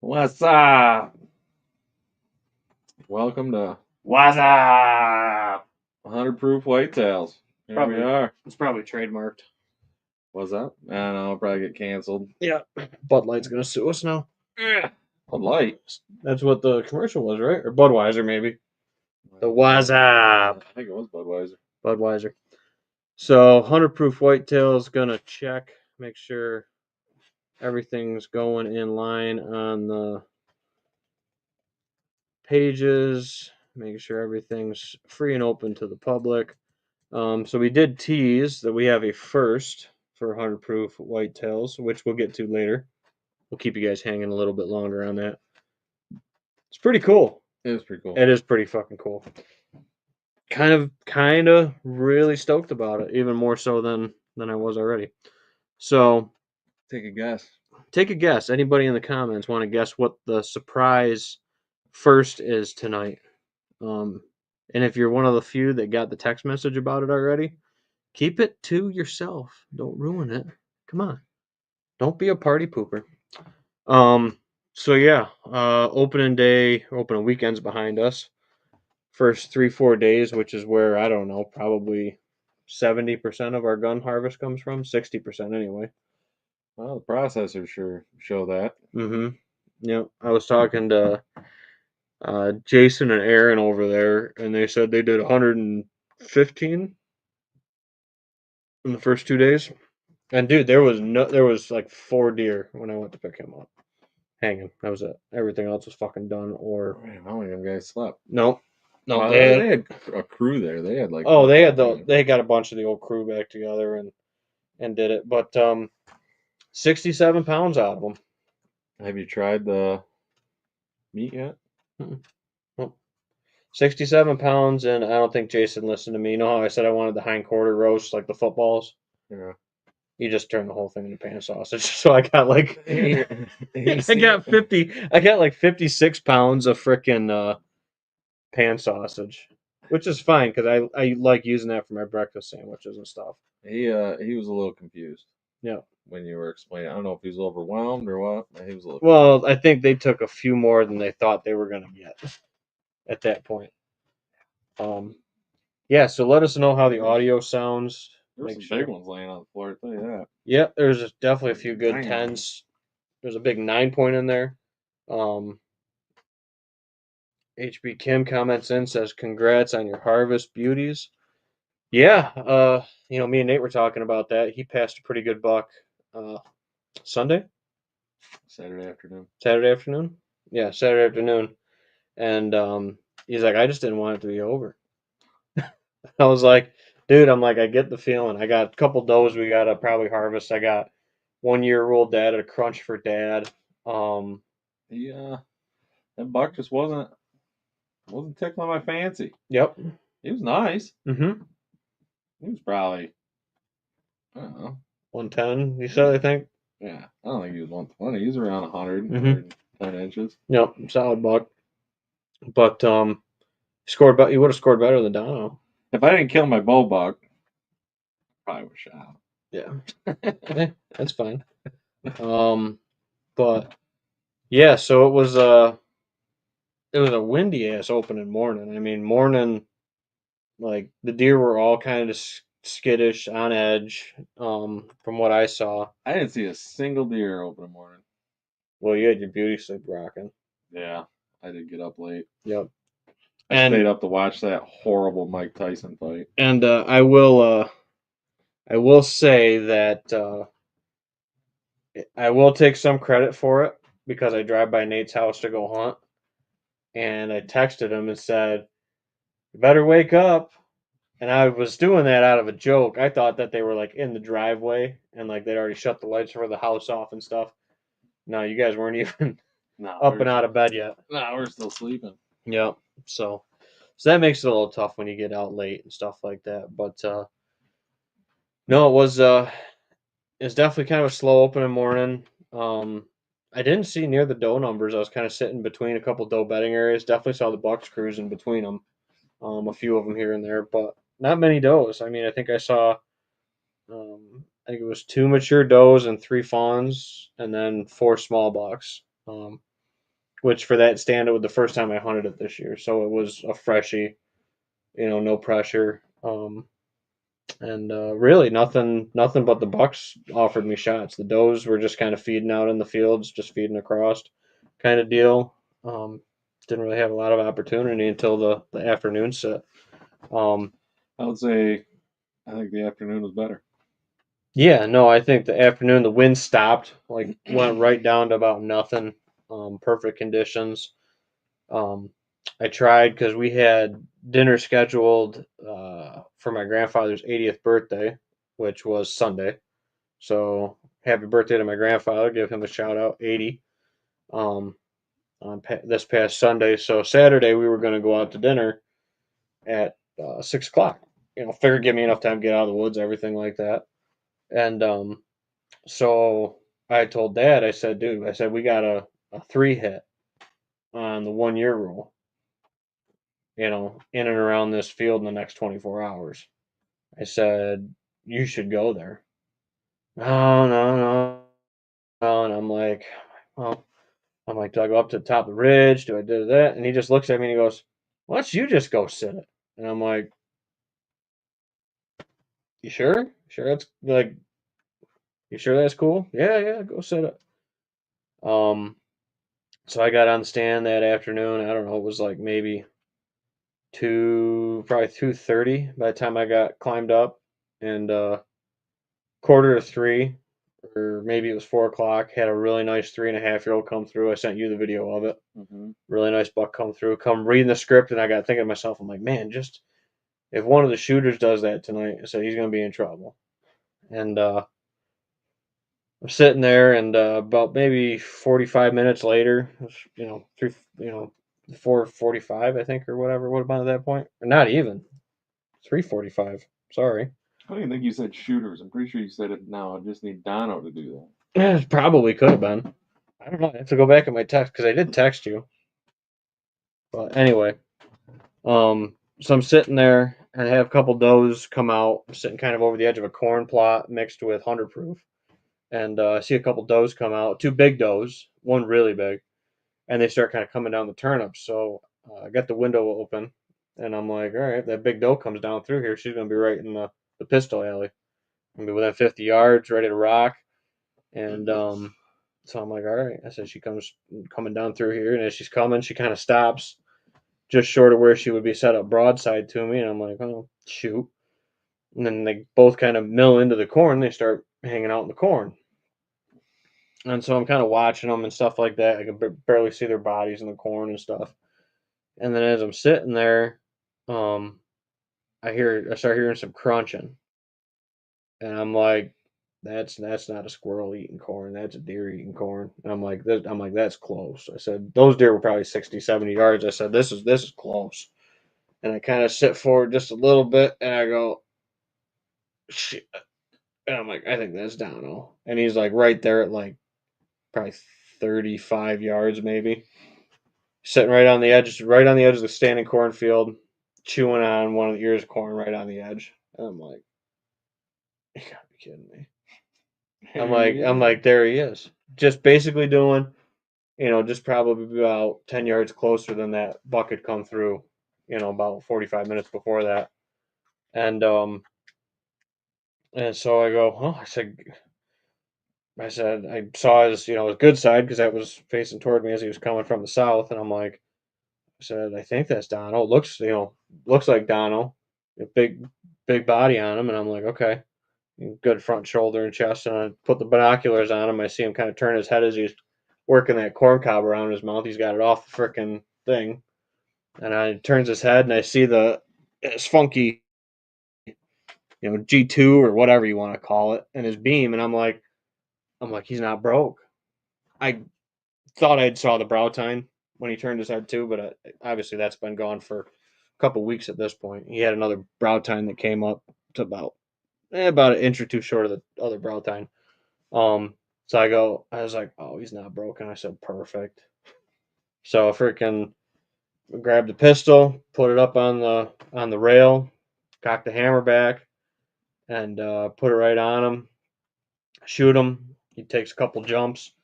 What's up? Welcome to What's up? 100 Proof Whitetails. Here we are. It's probably trademarked. What's up? I don't know. I'll probably get canceled. Yeah. Bud Light's gonna sue us now. Bud Light. That's what the commercial was, right? Or Budweiser, maybe. The what's up? I think it was Budweiser. Budweiser. So 100 Proof Whitetail's gonna check, make sure everything's going in line on the pages, making sure everything's free and open to the public. So we did tease that we have a first for 100 Proof Whitetails, which we'll get to later. We'll keep you guys hanging a little bit longer on that. It's pretty cool. It was pretty cool. It is pretty fucking cool. Kind of really stoked about it, even more so than I was already. So Take a guess. take a guess. Anybody in the comments want to guess what the surprise first is tonight? And if you're one of the few that got the text message about it already, keep it to yourself. Don't ruin it. Come on. Don't be a party pooper. So yeah, opening weekend's behind us. First 3-4 days, which is where, I don't know, probably 70% of our gun harvest comes from, 60% anyway. Well, the processors sure show that. Yeah, I was talking to Jason and Aaron over there, and they said they did 115 in the first 2 days. And dude, there was like 4 deer when I went to pick him up, hanging. That was it. Everything else was fucking done. Or Man, how many of them guys slept? no, Well, they had a crew there. They had like they got a bunch of the old crew back together and did it. But 67 pounds out of them. Have you tried the meat yet? Well, 67 pounds, and I don't think Jason listened to me. You know how I said I wanted the hind quarter roast, like the footballs? Yeah. He just turned the whole thing into pan sausage. So I got like I got like 56 pounds of frickin' pan sausage, which is fine because I like using that for my breakfast sandwiches and stuff. He was a little confused. Yeah. When you were explaining, I don't know if he was overwhelmed or what. But he was a little. Well, I think they took a few more than they thought they were gonna get at that point. Yeah. So let us know how the audio sounds. There's some big ones laying on the floor. I tell you that. Yep. There's definitely a few good 9 10s. There's a big 9-point in there. HB Kim comments in, says congrats on your harvest beauties. Yeah, me and Nate were talking about that. He passed a pretty good buck Sunday? Saturday afternoon. Saturday afternoon? Yeah, Saturday afternoon. And he's like, I just didn't want it to be over. I was like, dude, I get the feeling. I got a couple does we gotta probably harvest. I got 1-year-old dad at a crunch for dad. Yeah, that buck just wasn't tickling my fancy. Yep. He was nice. Mm-hmm. He was probably, I don't know, 110, you said, I think? Yeah, I don't think he was 120. He was around 100, 110 inches. Yep, solid buck. But he would have scored better than Dono. If I didn't kill my bull buck, I probably would have shot. Yeah. That's fine. But yeah, so it was a windy ass opening morning. I mean, like the deer were all kind of skittish, on edge. From what I saw, I didn't see a single deer opening morning. Well, you had your beauty sleep rocking. Yeah, I did get up late. Yep. I stayed up to watch that horrible Mike Tyson fight. And I will say that I will take some credit for it because I drive by Nate's house to go hunt, and I texted him and said, "You better wake up." And I was doing that out of a joke. I thought that they were like in the driveway and like they'd already shut the lights for the house off and stuff. No, you guys weren't even up and out of bed yet. No, we're still sleeping. Yep. So that makes it a little tough when you get out late and stuff like that. But no, it was definitely kind of a slow opening morning. I didn't see near the doe numbers. I was kind of sitting between a couple doe bedding areas. Definitely saw the bucks cruising between them. A few of them here and there, but not many does. I mean, I think I saw, I think it was 2 mature does and 3 fawns, and then 4 small bucks. which for that stand, it was the first time I hunted it this year. So it was a freshie, no pressure. And really nothing but the bucks offered me shots. The does were just kind of feeding out in the fields, just feeding across kind of deal. Um, didn't really have a lot of opportunity until the afternoon set. I would say I think the afternoon was better. Yeah, no, I think the afternoon the wind stopped, like went right down to about nothing. Perfect conditions. Um, I tried because we had dinner scheduled for my grandfather's 80th birthday, which was Sunday. So happy birthday to my grandfather! Give him a shout out, 80. Um, on this past Sunday. So Saturday we were going to go out to dinner at 6 o'clock. Figured give me enough time to get out of the woods, everything like that. And so I told Dad, I said, dude, I said we got a 3 hit on the 1 year rule. In and around this field in the next 24 hours. I said, you should go there. No, no, no, no. And well, I'm like, do I go up to the top of the ridge? Do I do that? And he just looks at me and he goes, why don't you just go sit it? And I'm like, you sure? Sure that's like you sure that's cool? Yeah, yeah, go sit it. Um so I got on the stand that afternoon. I don't know, it was like maybe probably 2:30 by the time I got climbed up, and quarter to three, or maybe it was 4 o'clock. Had a really nice 3.5-year-old come through. I sent you the video of it. Mm-hmm. Really nice buck come through. Come reading the script, and I got thinking to myself, I'm like, man, just if one of the shooters does that tonight, I said he's gonna be in trouble. And I'm sitting there, and about maybe 45 minutes later, three, 4:45, I think, or whatever. What about at that point? Or not even 3:45. Sorry. I don't even think you said shooters. I'm pretty sure you said it now. I just need Dono to do that. It probably could have been. I don't know. I have to go back in my text because I did text you. But anyway, so I'm sitting there and I have a couple does come out. I'm sitting kind of over the edge of a corn plot mixed with 100 proof, and I see a couple does come out. 2 big does, one really big, and they start kind of coming down the turnips. So I got the window open, and I'm like, all right, that big doe comes down through here. She's gonna be right in the pistol alley. I'm gonna be within 50 yards, ready to rock. And so I'm like, all right. I said she comes coming down through here, and as she's coming, she kind of stops just short of where she would be set up broadside to me, and I'm like, oh shoot. And then they both kind of mill into the corn. They start hanging out in the corn, and so I'm kind of watching them and stuff like that. I can barely see their bodies in the corn and stuff. And then as I'm sitting there, um, I start hearing some crunching, and I'm like, that's not a squirrel eating corn. That's a deer eating corn. And I'm like, that's close. I said those deer were probably 60, 70 yards. I said this is close. And I kind of sit forward just a little bit, and I go, shit. And I'm like, I think that's Dono. And he's like right there at like probably 35 yards maybe, sitting right on the edge of the standing cornfield, chewing on one of the ears of corn right on the edge. And I'm like, you gotta be kidding me. I'm like, there he is. Just basically doing, just probably about 10 yards closer than that buck had come through, about 45 minutes before that. And so I go, oh, I saw his, his good side because that was facing toward me as he was coming from the south. And I'm like, I said, I think that's Dono. Looks like Dono. A big body on him. And I'm like, okay. Good front shoulder and chest, and I put the binoculars on him. I see him kind of turn his head as he's working that corn cob around his mouth. He's got it off the frickin' thing, and I turns his head, and I see his funky, G2 or whatever you want to call it, and his beam, and I'm like, he's not broke. I thought I saw the brow tine when he turned his head too, but obviously that's been gone for a couple weeks at this point. He had another brow tine that came up to about an inch or two short of the other brow tine. So I was like, oh, he's not broken. I said, perfect. So I freaking grabbed the pistol, put it up on the rail, cocked the hammer back, and put it right on him. Shoot him. He takes a couple jumps,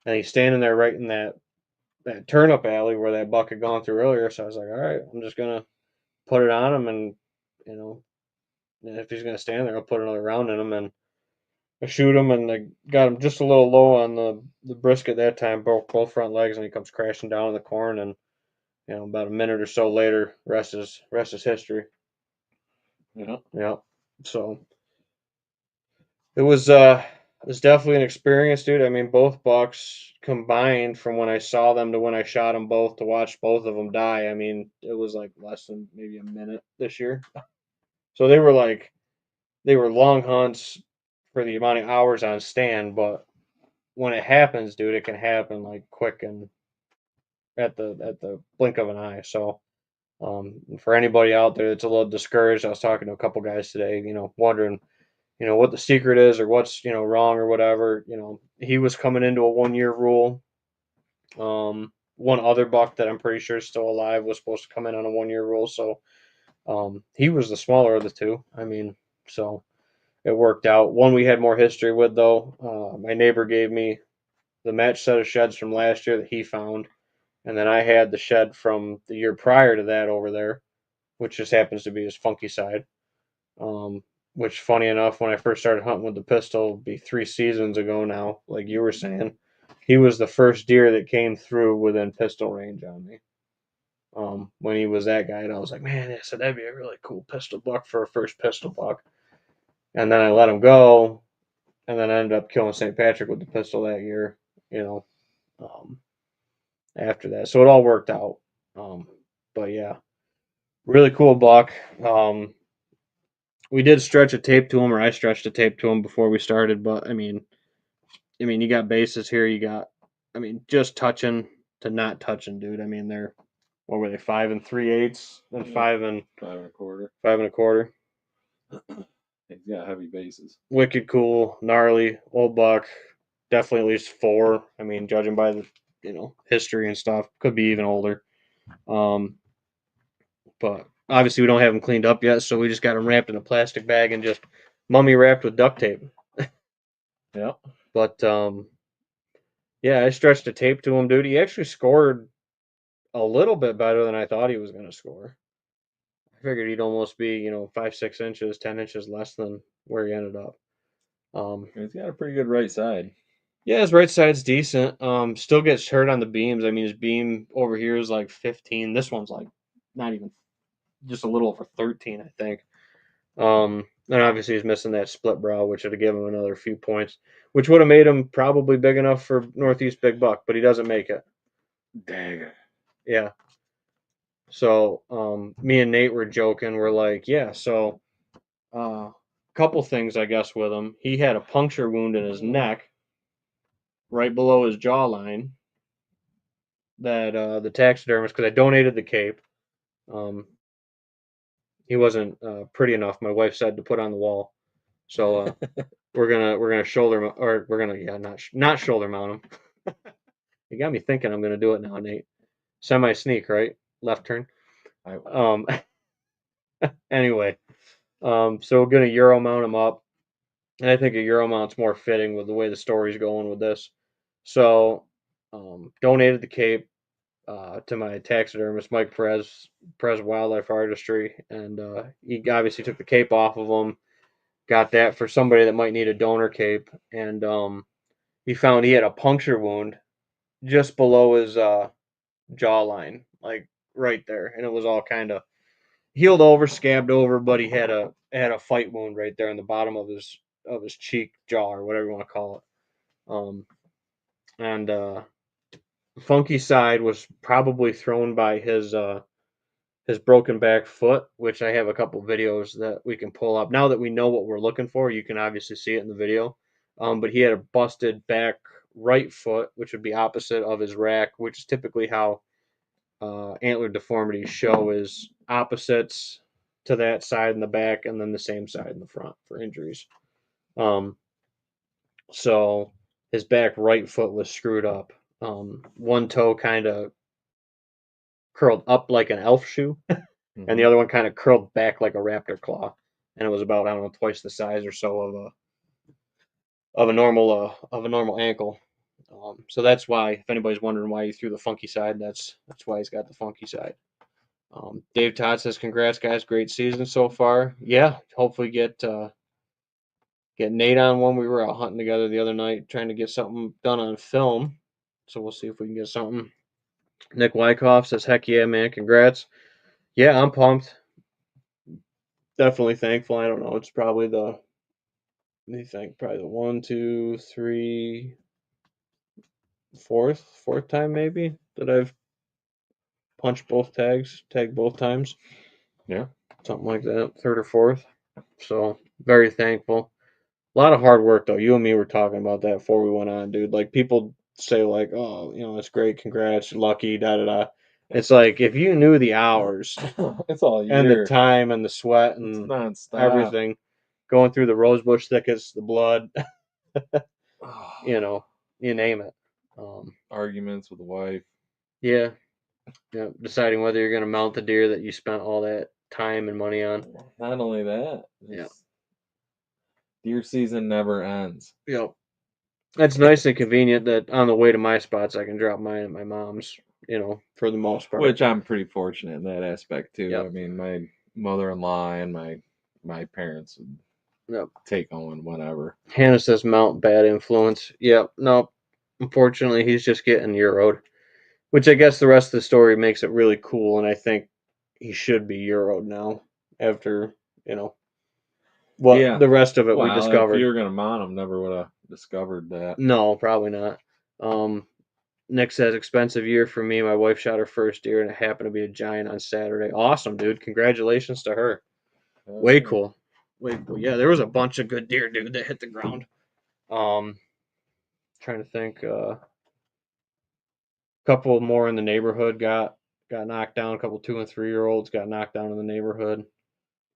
and he's standing there right in that that turnip alley where that buck had gone through earlier. So I was like, all right, I'm just gonna put it on him, and you know, if he's gonna stand there, I'll put another round in him, and I shoot him, and I got him just a little low on the brisket that time, broke both front legs, and he comes crashing down in the corn, and about a minute or so later, rest is history. Yeah. Yeah. So it was definitely an experience, dude. I mean, both bucks combined from when I saw them to when I shot them both to watch both of them die. I mean, it was like less than maybe a minute this year. So they were long hunts for the amount of hours on stand, but when it happens, dude, it can happen like quick and at the blink of an eye. So for anybody out there that's a little discouraged, I was talking to a couple guys today, wondering, what the secret is or what's, wrong or whatever. He was coming into a 1 year rule. One other buck that I'm pretty sure is still alive was supposed to come in on a 1 year rule. So he was the smaller of the two. I mean, so it worked out. One we had more history with, though. My neighbor gave me the match set of sheds from last year that he found. And then I had the shed from the year prior to that over there, which just happens to be his funky side. Which, funny enough, when I first started hunting with the pistol, it'd be 3 seasons ago now, like you were saying, he was the first deer that came through within pistol range on me. When he was that guy, and I was like, man, I said that'd be a really cool pistol buck for a first pistol buck. And then I let him go, and then I ended up killing St. Patrick with the pistol that year. You know, um, after that, so it all worked out. Um, but yeah, really cool buck. We did stretch a tape to him, or I stretched a tape to him before we started. But I mean, you got bases here. You got, just touching to not touching, dude. I mean, they're what were they, 5 3/8 and Yeah. 5 1/4. 5 1/4. He's got heavy bases. Wicked cool, gnarly, old buck. Definitely at least 4. I mean, judging by the history and stuff, could be even older. But obviously we don't have them cleaned up yet, so we just got them wrapped in a plastic bag and just mummy wrapped with duct tape. Yeah. But yeah, I stretched a tape to him, dude. He actually scored a little bit better than I thought he was going to score. I figured he'd almost be, 5 6 inches, 10 inches less than where he ended up. He's got a pretty good right side. Yeah, his right side's decent. Still gets hurt on the beams. I mean, his beam over here is like 15. This one's like not even, just a little over 13, I think. And obviously he's missing that split brow, which would have given him another few points, which would have made him probably big enough for Northeast Big Buck, but he doesn't make it. Dang. Yeah. So me and Nate were joking. We're like, yeah, so couple things, I guess, with him. He had a puncture wound in his neck right below his jawline that the taxidermist, because I donated the cape. He wasn't pretty enough, my wife said, to put on the wall. So we're gonna shoulder, or we're gonna, yeah, not shoulder mount him. You got me thinking I'm gonna do it now, Nate. Semi sneak, right? Left turn. Anyway, so we're gonna Euro mount him up, and I think a Euro mount's more fitting with the way the story's going with this. So donated the cape to my taxidermist, Mike Perez Wildlife Artistry, and he obviously took the cape off of him. Got that for somebody that might need a donor cape, and he found he had a puncture wound just below his jawline, like right there, and it was all kind of healed over, scabbed over, but he had a fight wound right there in the bottom of his cheek, jaw, or whatever you want to call it. And funky side was probably thrown by his broken back foot, which I have a couple videos that we can pull up. Now that we know what we're looking for, you can obviously see it in the video. But he had a busted back right foot, which would be opposite of his rack, which is typically how antler deformities show, is opposites to that side in the back and then the same side in the front for injuries. So his back right foot was screwed up. One toe kind of curled up like an elf shoe, and the other one kind of curled back like a raptor claw, and it was about, I don't know, twice the size or so of a normal ankle. So that's why, if anybody's wondering why he threw the funky side, that's why he's got the funky side. Dave Todd says, "Congrats, guys! Great season so far." Yeah, hopefully get Nate on one. We were out hunting together the other night, trying to get something done on film. So we'll see if we can get something. Nick Wyckoff says, "Heck yeah, man! Congrats." Yeah, I'm pumped. Definitely thankful. I don't know. It's probably the, let me think, probably the one, two, three, fourth time maybe that I've punched both tagged both times. Yeah. Something like that, third or fourth. So very thankful. A lot of hard work though. You and me were talking about that before we went on, dude. Like people say like, oh, that's great, congrats, lucky, da da da. It's like if you knew the hours It's all year. and the time and the sweat It's and nonstop. everything, going through the rosebush thickets, the blood, Oh, you name it. arguments with the wife. Yeah, yeah. Deciding whether you're gonna mount the deer that you spent all that time and money on. Not only that, Yeah. deer season never ends. Yep. It's nice and convenient that on the way to my spots I can drop mine at my mom's, for the most part. Which I'm pretty fortunate in that aspect too. Yep. I mean, my mother-in-law and my parents would Yep. take on whenever. Hannah says mount bad influence. Yep. No. Unfortunately, he's just getting Euroed, which I guess the rest of the story makes it really cool, and I think he should be Euroed now after Yeah. the rest of it we Well, discovered. if you were gonna mount him, never would have discovered that. No, probably not. Nick says expensive year for me. My wife shot her first deer, and it happened to be a giant on Saturday. Awesome, dude! Congratulations to her. Way cool. Way cool. Yeah, there was a bunch of good deer, dude, that hit the ground. Trying to think. Couple more in the neighborhood got knocked down. A couple 2 and 3 year olds got knocked down in the neighborhood.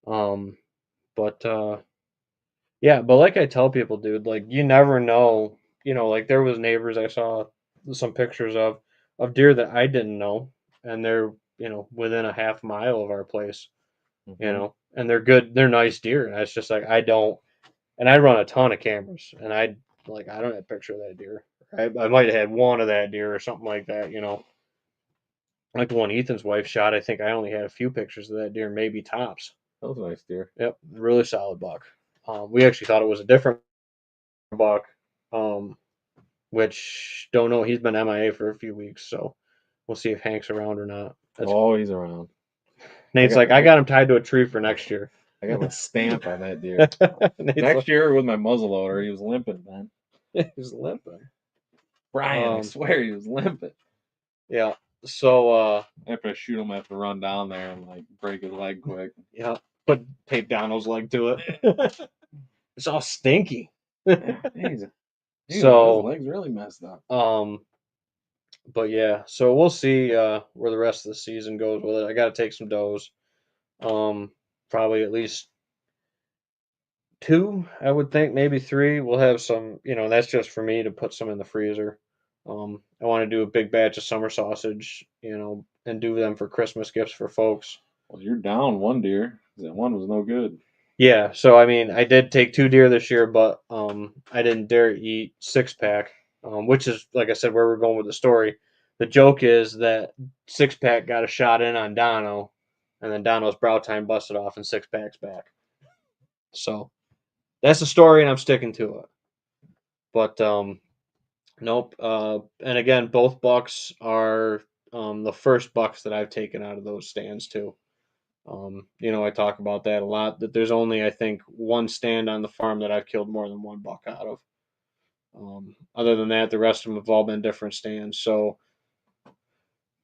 But yeah, but like I tell people, dude, like you never know. Like there was neighbors I saw some pictures of deer that I didn't know, and they're within a half mile of our place. Mm-hmm. And they're good, they're nice deer, and it's just like I don't, and I run a ton of cameras, and I don't have a picture of that deer. I might have had one of that deer or something like that. Like the one Ethan's wife shot, I think I only had a few pictures of that deer, maybe tops. That was a nice deer. Yep, really solid buck. We actually thought it was a different buck, which don't know. He's been MIA for a few weeks, so we'll see if Hank's around or not. He's around. Nate's I got him tied to a tree for next year. I got my stamp on that deer. Next year with my muzzleloader, he was limping, man. He was limping. Brian, I swear he was limping. Yeah. So after I shoot him, I have to run down there and break his leg quick. Yeah. Put tape Dono's leg to it. It's all stinky. His leg's really messed up. But yeah, so we'll see where the rest of the season goes with it. I got to take some does. Probably at least 2, I would think, maybe 3. We'll have some, that's just for me to put some in the freezer. I want to do a big batch of summer sausage, and do them for Christmas gifts for folks. Well, you're down one deer. That one was no good. Yeah, so I mean, I did take 2 deer this year, but I didn't dare eat 6-pack, which is, like I said, where we're going with the story. The joke is that 6-pack got a shot in on Dono, and then Dono's brow tine busted off and 6-pack's back. So that's the story, and I'm sticking to it. But nope. And again, both bucks are the first bucks that I've taken out of those stands too. I talk about that a lot. That there's only, I think, one stand on the farm that I've killed more than one buck out of. Other than that, the rest of them have all been different stands. So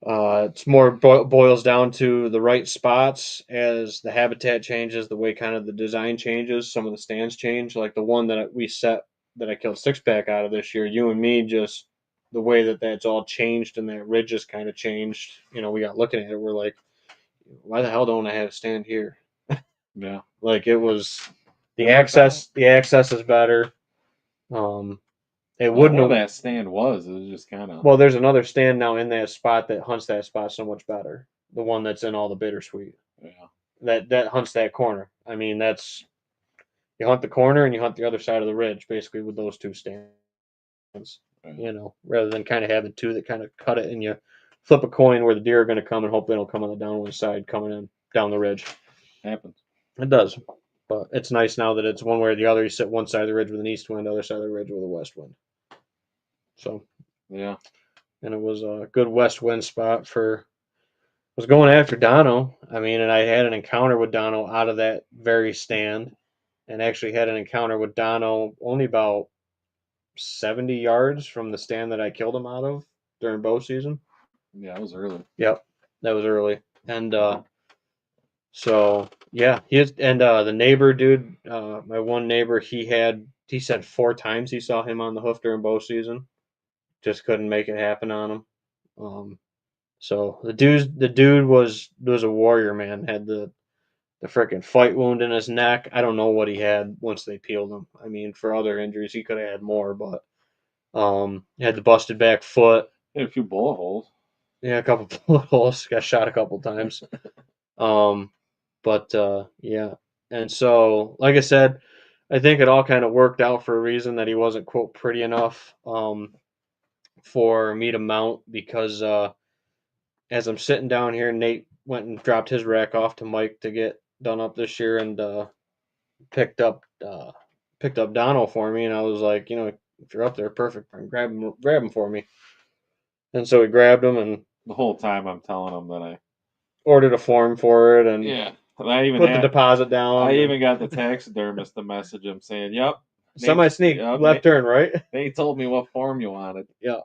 it's more boils down to the right spots as the habitat changes, the way kind of the design changes. Some of the stands change, like the one that we set that I killed 6-pack out of this year. You and me, just the way that that's all changed and that ridge just kind of changed. We got looking at it. We're like, why the hell don't I have a stand here? Yeah. Like it was the access is better. It wouldn't have, that stand was. It was just kind of. well, there's another stand now in that spot that hunts that spot so much better. The one that's in all the bittersweet. Yeah. That hunts that corner. I mean, that's, you hunt the corner and you hunt the other side of the ridge basically with those 2 stands. you know, rather than kind of having two that kind of cut it and you flip a coin where the deer are going to come and hope they don't come on the downwind side coming in down the ridge. Happens. It does. But it's nice now that it's one way or the other. You sit one side of the ridge with an east wind, the other side of the ridge with a west wind. So, yeah. And it was a good west wind spot for. I was going after Dono. I mean, and I had an encounter with Dono out of that very stand, and actually had an encounter with Dono only about 70 yards from the stand that I killed him out of during bow season. Yeah, it was early. Yep, that was early, and so yeah, the neighbor dude, my one neighbor, he said 4 times he saw him on the hoof during bow season, just couldn't make it happen on him. So the dude was a warrior, man. Had the freaking fight wound in his neck. I don't know what he had once they peeled him. I mean, for other injuries, he could have had more, but had the busted back foot. He had a few bullet holes. Yeah, a couple bullet holes. Got shot a couple times. Yeah, and so like I said, I think it all kind of worked out for a reason that he wasn't quote pretty enough for me to mount because as I'm sitting down here, Nate went and dropped his rack off to Mike to get done up this year and picked up Dono for me, and I was like, you know, if you're up there, perfect, grab him for me. And so we grabbed him, and the whole time I'm telling him that I ordered a form for it, and yeah, and I even put the deposit down. I even got the taxidermist to message him saying, "Yep, semi sneak, left turn, right?" They told me what form you wanted. Yeah.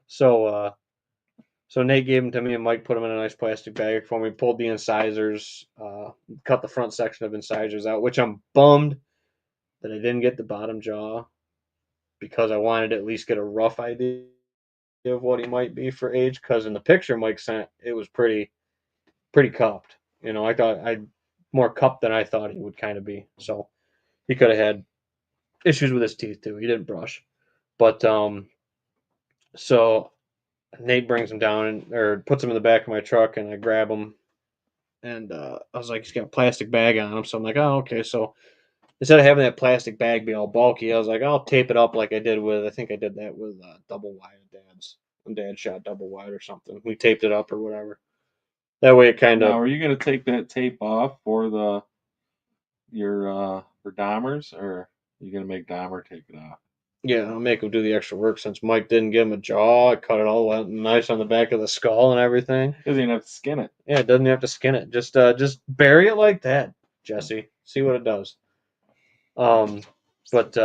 So Nate gave them to me, and Mike put them in a nice plastic bag for me. Pulled the incisors, cut the front section of incisors out, which I'm bummed that I didn't get the bottom jaw because I wanted to at least get a rough idea of what he might be for age. Because in the picture Mike sent, it was pretty cupped. You know, I thought I'd more cupped than I thought he would kind of be. So he could have had issues with his teeth too. He didn't brush, but so Nate brings him down or puts him in the back of my truck, and I grab him, and I was like, he's got a plastic bag on him, so I'm like, oh, okay. So instead of having that plastic bag be all bulky, I was like, I'll tape it up like I did with, I think I did that with double wide Dad's when Dad shot double wide or something. We taped it up or whatever. That way it kind of. Now, are you gonna take that tape off for your for Dahmer's, or are you gonna make Dahmer take it off? Yeah, I'll make him do the extra work since Mike didn't give him a jaw. I cut it all nice on the back of the skull and everything. Doesn't even have to skin it. Yeah, it doesn't have to skin it. Just bury it like that, Jesse. See what it does. No. Would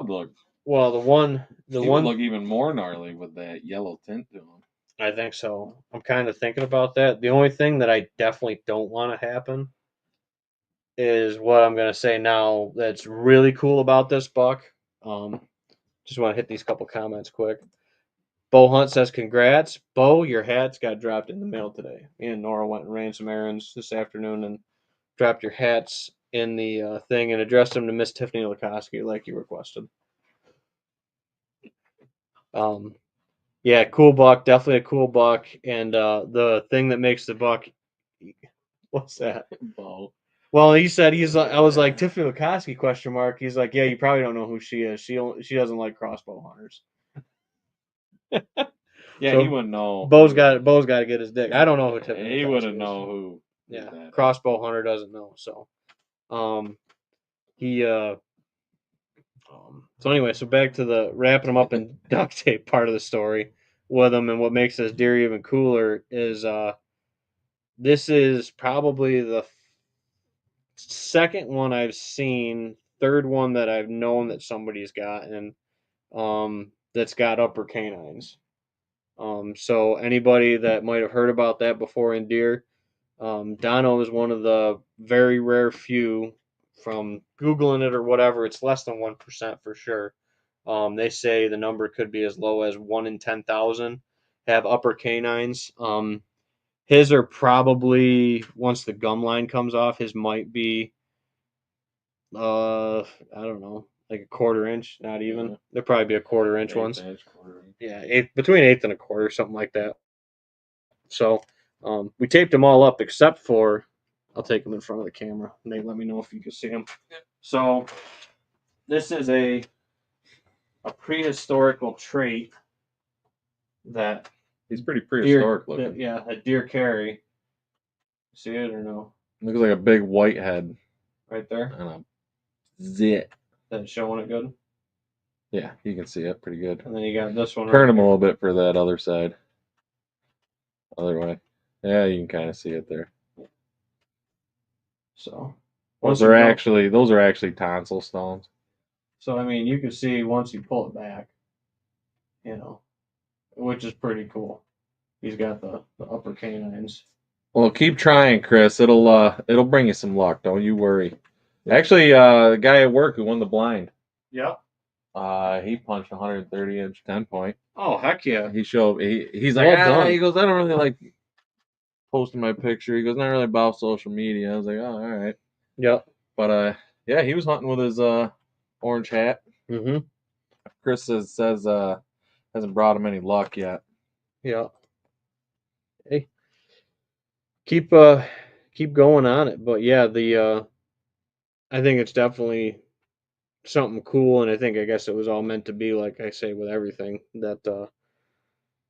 look, well, the one would look even more gnarly with that yellow tint to him. I think so. I'm kind of thinking about that. The only thing that I definitely don't want to happen is what I'm going to say now. That's really cool about this buck. Just want to hit these couple comments quick. Bo Hunt says, congrats. Bo, your hats got dropped in the mail today. Me and Nora went and ran some errands this afternoon and dropped your hats in the thing and addressed them to Miss Tiffany Lukoski like you requested. Yeah, cool buck. Definitely a cool buck. And the thing that makes the buck... What's that? Bo. Well, he said, I was like, Tiffany Lukoski, question mark. He's like, yeah, you probably don't know who she is. She doesn't like crossbow hunters. Yeah, so he wouldn't know. Bo's got to get his dick. I don't know who Tiffany. He wouldn't know who. Yeah, crossbow hunter doesn't know. So, So anyway, so back to the wrapping them up in duct tape part of the story with them, and what makes this deer even cooler is this is probably the second one I've seen, third one that I've known that somebody's got, and that's got upper canines. So anybody that might have heard about that before in deer, Dono is one of the very rare few, from Googling it or whatever, it's less than 1% for sure. They say the number could be as low as 1 in 10,000 have upper canines. His are probably, once the gum line comes off, his might be, I don't know, like a quarter inch, not even. Yeah. They'll probably be a quarter inch ones. Yeah, between eighth and a quarter, something like that. So we taped them all up except for, I'll take them in front of the camera. And they let me know if you can see them. So this is a a prehistorical trait that He's pretty prehistoric looking. that deer carry. See it or no? Looks like a big white head. Right there. And a zit. That's showing it good. Yeah, you can see it pretty good. And then you got this one. Turn him a little bit for that other side. Other way. Yeah, you can kind of see it there. So those are actually tonsil stones. So I mean, you can see once you pull it back, which is pretty cool. He's got the upper canines. Well, keep trying, Chris. It'll bring you some luck. Don't you worry. Actually, the guy at work who won the blind. Yep. He punched 130-inch 10-point. Oh heck yeah! He's like, he goes, I don't really like posting my picture. He goes, not really about social media. I was like, oh, all right. Yep. But yeah, he was hunting with his orange hat. Mm-hmm. Chris says hasn't brought him any luck yet. Yeah. Hey, keep going on it. But yeah, I think it's definitely something cool, and I guess it was all meant to be, like I say with everything that I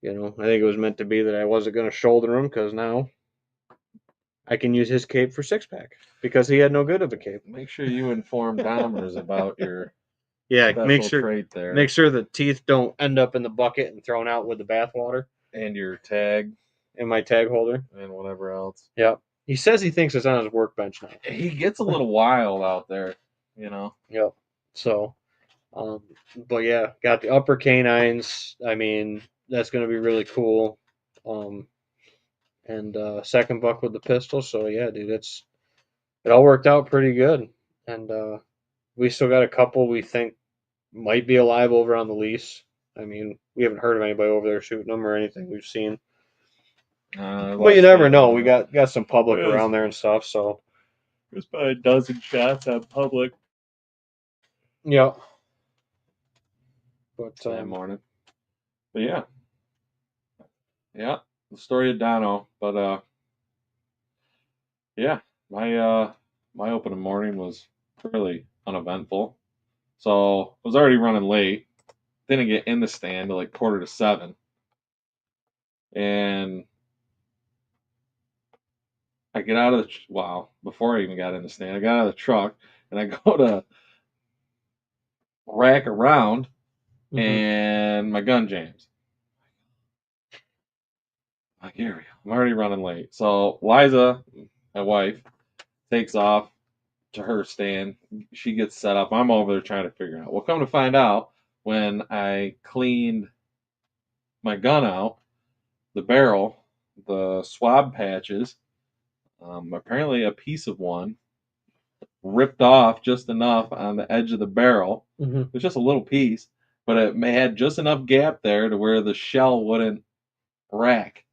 think it was meant to be that I wasn't going to shoulder him, because now I can use his cape for 6-pack because he had no good of a cape. Make sure you inform Dahmers about your make sure trait there. Make sure the teeth don't end up in the bucket and thrown out with the bathwater. And your tag. And my tag holder. And whatever else. Yep. He says he thinks it's on his workbench now. He gets a little wild out there, Yep. So, but yeah, got the upper canines. I mean, that's going to be really cool. And second buck with the pistol. So yeah, dude, it all worked out pretty good. And we still got a couple we think might be alive over on the lease. I mean, we haven't heard of anybody over there shooting them or anything we've seen. But you never know. We got some public around there and stuff, so there's probably a dozen shots on public. Yeah. But that morning. But yeah. Yeah. The story of Dono. But yeah, my opening morning was really uneventful. So I was already running late. Didn't get in the stand till like 6:45. And I get out of before I even got in the stand, I got out of the truck and I go to rack around and my gun jams. Like, here we go. I'm already running late. So Liza, my wife, takes off to her stand. She gets set up. I'm over there trying to figure out. Well, come to find out, when I cleaned my gun out, the barrel, the swab patches, apparently a piece of one ripped off just enough on the edge of the barrel. It was just a little piece, but it had just enough gap there to where the shell wouldn't rack.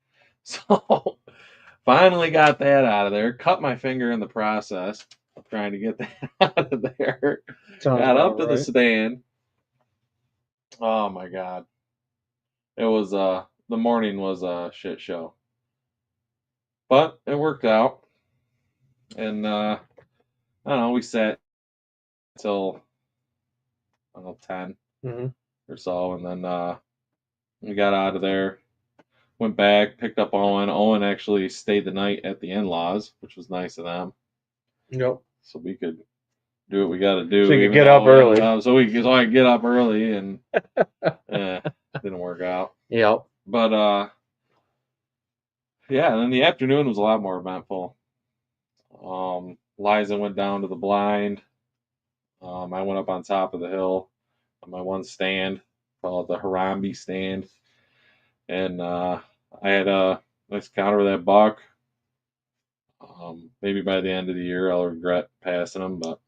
So finally got that out of there. Cut my finger in the process of trying to get that out of there. Got up to the stand. Oh my God. It was the morning was a shit show. But it worked out. And I don't know, we sat till 10 or so, and then we got out of there, went back, picked up Owen. Owen actually stayed the night at the in-laws, which was nice of them. Yep. So we could do what we got to do. So you could get up early. So I could get up early, and didn't work out. Yep. But yeah, and then the afternoon was a lot more eventful. Liza went down to the blind. I went up on top of the hill on my one stand, called the Harambe stand. And I had a nice counter with that buck. Maybe by the end of the year, I'll regret passing him, but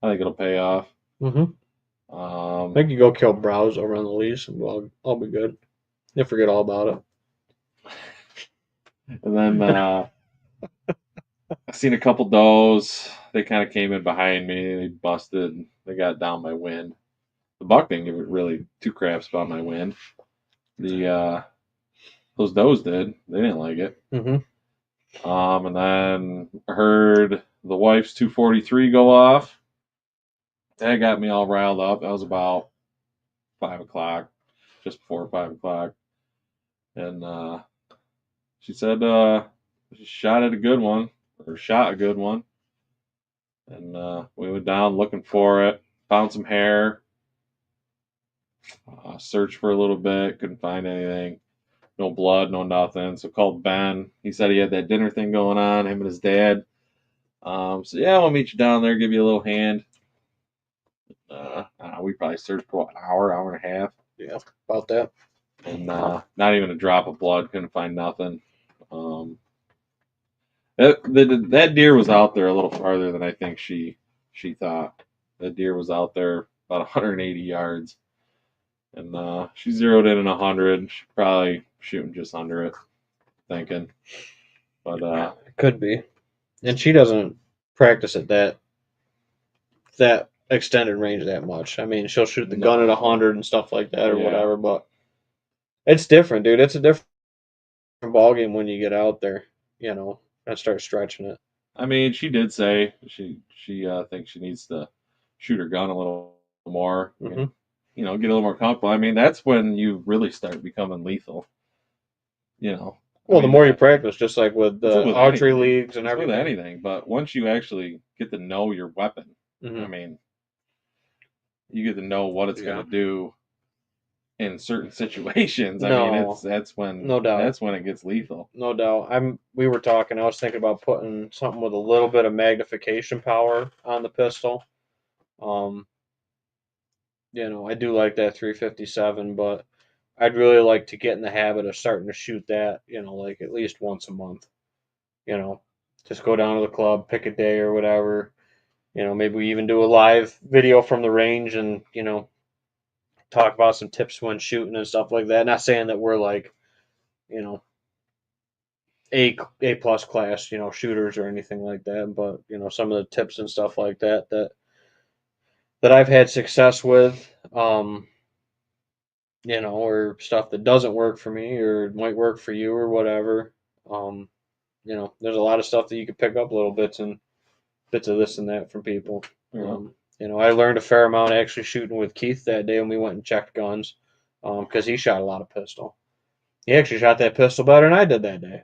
I think it'll pay off. I think you go kill Browse over on the lease, and I'll be good. You'll forget all about it. And then I seen a couple does. They kind of came in behind me. They busted. They got down my wind. The buck didn't give it really two craps about my wind. Those does did. They didn't like it. And then I heard the wife's 243 go off. That got me all riled up. That was about 5 o'clock, just before 5 o'clock, and she said she shot at a good one, or shot a good one, and we went down looking for it, found some hair, searched for a little bit, couldn't find anything, no blood, no nothing. So called Ben. He said he had that dinner thing going on, him and his dad. So yeah, I'll meet you down there, give you a little hand. We probably searched for what, an hour and a half. Yeah, about that. And not even a drop of blood. Couldn't find nothing. That deer was out there a little farther than I think she thought. That deer was out there about 180 yards, and she zeroed in at 100. She probably shooting just under it, thinking. But it could be. And she doesn't practice at that extended range that much. I mean, she'll shoot the gun at 100 and stuff like that or whatever, but it's different, dude. It's a different ball game when you get out there, and start stretching it. I mean, she did say she thinks she needs to shoot her gun a little more, and, get a little more comfortable. I mean, that's when you really start becoming lethal. Well, the more you practice, just like with the archery leagues and everything. With anything, but once you actually get to know your weapon, I mean, you get to know what it's going to do in certain situations. I mean, that's when no doubt that's when it gets lethal. No doubt. We were talking. I was thinking about putting something with a little bit of magnification power on the pistol. I do like that 357, but I'd really like to get in the habit of starting to shoot that. Like at least once a month. Just go down to the club, pick a day or whatever. Maybe we even do a live video from the range and talk about some tips when shooting and stuff like that. Not saying that we're like, A plus class, shooters or anything like that, but some of the tips and stuff like that I've had success with, or stuff that doesn't work for me or might work for you or whatever. There's a lot of stuff that you could pick up little bits of this and that from people. I learned a fair amount actually shooting with Keith that day when we went and checked guns, because he shot a lot of pistol. He actually shot that pistol better than I did that day.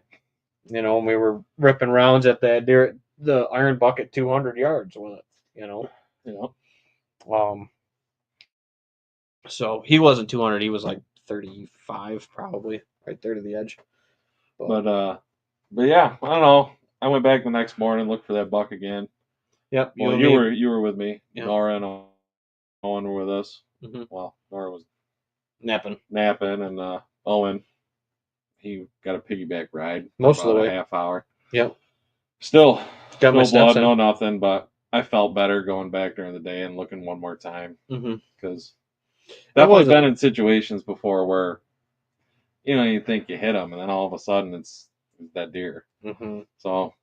And we were ripping rounds at that deer, the iron bucket 200 yards with it. So he wasn't 200, he was like 35 probably, right there to the edge. But yeah, I don't know. I went back the next morning, looked for that buck again. Yep. Well, you were with me. Yep. Nora and Owen were with us. Well, Nora was napping, and Owen, he got a piggyback ride most of the way, a half hour. Yep. Still, got no blood, no nothing, but I felt better going back during the day and looking one more time, because definitely been in situations before where you think you hit them and then all of a sudden it's that deer. So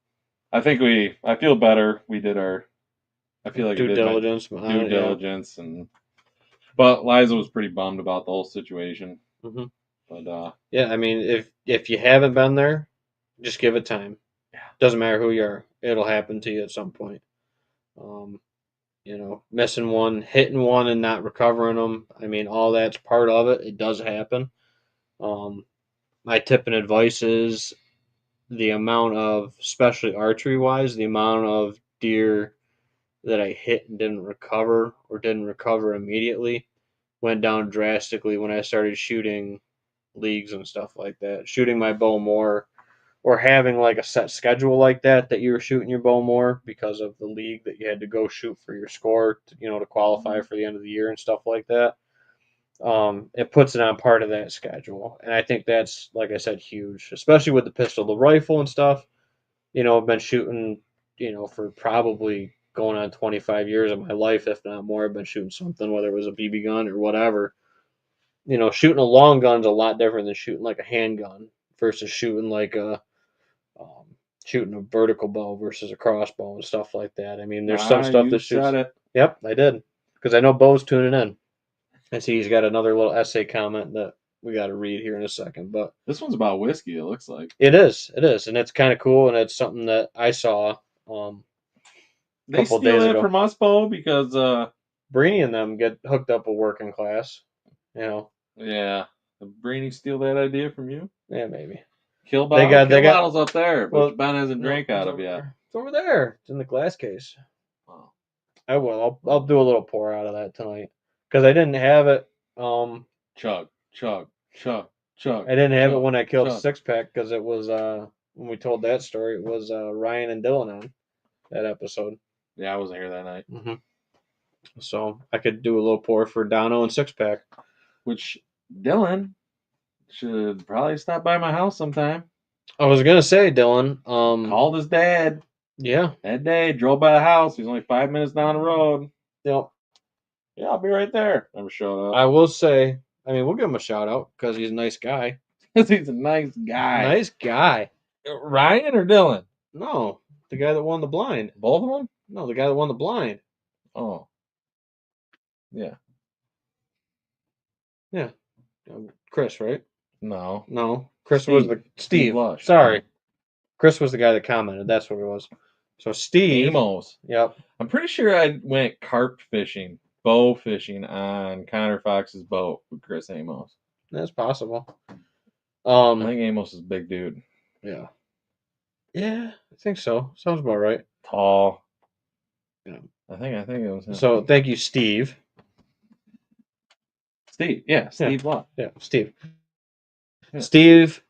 I feel better. We did I feel like due diligence, but Liza was pretty bummed about the whole situation. But yeah, I mean, if you haven't been there, just give it time. Doesn't matter who you are, it'll happen to you at some point. Missing one, hitting one, and not recovering them. I mean, all that's part of it. It does happen. My tip and advice is the amount of, especially archery wise, the amount of deer that I hit and didn't recover or didn't recover immediately went down drastically when I started shooting leagues and stuff like that. Shooting my bow more, or having like a set schedule like that you were shooting your bow more because of the league that you had to go shoot for your score to qualify for the end of the year and stuff like that. It puts it on part of that schedule, and I think that's, like I said, huge, especially with the pistol. The rifle and stuff, I've been shooting for probably going on 25 years of my life, if not more. I've been shooting something, whether it was a BB gun or whatever. Shooting a long gun's a lot different than shooting like a handgun versus shooting like shooting a vertical bow versus a crossbow and stuff like that. I mean, there's some stuff that shoots. It. Yep, I did, because I know Bo's tuning in. I see he's got another little essay comment that we got to read here in a second. But this one's about whiskey, it looks like. It is, and it's kind of cool, and it's something that I saw. They steal it from us, Bo, because Brainy and them get hooked up with working class. Yeah. Did Brainy steal that idea from you? Yeah, maybe. Kill bottle? They got bottle's up there, well, which Ben hasn't no, drank it's out of over yet. there. It's over there. It's in the glass case. Oh. I will. I'll do a little pour out of that tonight because I didn't have it. Chug, chug, chug, chug. I didn't have it chug, when I killed chug. 6-pack because it was when we told that story. It was Ryan and Dylan on that episode. Yeah, I wasn't here that night. Mm-hmm. So I could do a little pour for Dono and 6-pack. Which Dylan should probably stop by my house sometime. I was gonna say, Dylan. Called his dad Yeah. that day. Drove by the house. He's only 5 minutes down the road. Yep. Yeah, I'll be right there. Never showed up. I will say. I mean, we'll give him a shout out because he's a nice guy. He's a nice guy. Nice guy. Ryan or Dylan? No, the guy that won the blind. Both of them? No, the guy that won the blind. Oh. Yeah. Yeah. Chris, right? No. No. Chris was the Steve. Lush. Sorry. Chris was the guy that commented. That's what it was. So Steve. Amos. Yep. I'm pretty sure I went carp fishing, bow fishing on Connor Fox's boat with Chris Amos. That's possible. I think Amos is a big dude. Yeah. Yeah, I think so. Sounds about right. Tall. Yeah. I think it was him. So thank you, Steve. Steve. Yeah, Steve Luck. Yeah, Steve. Yeah. Steve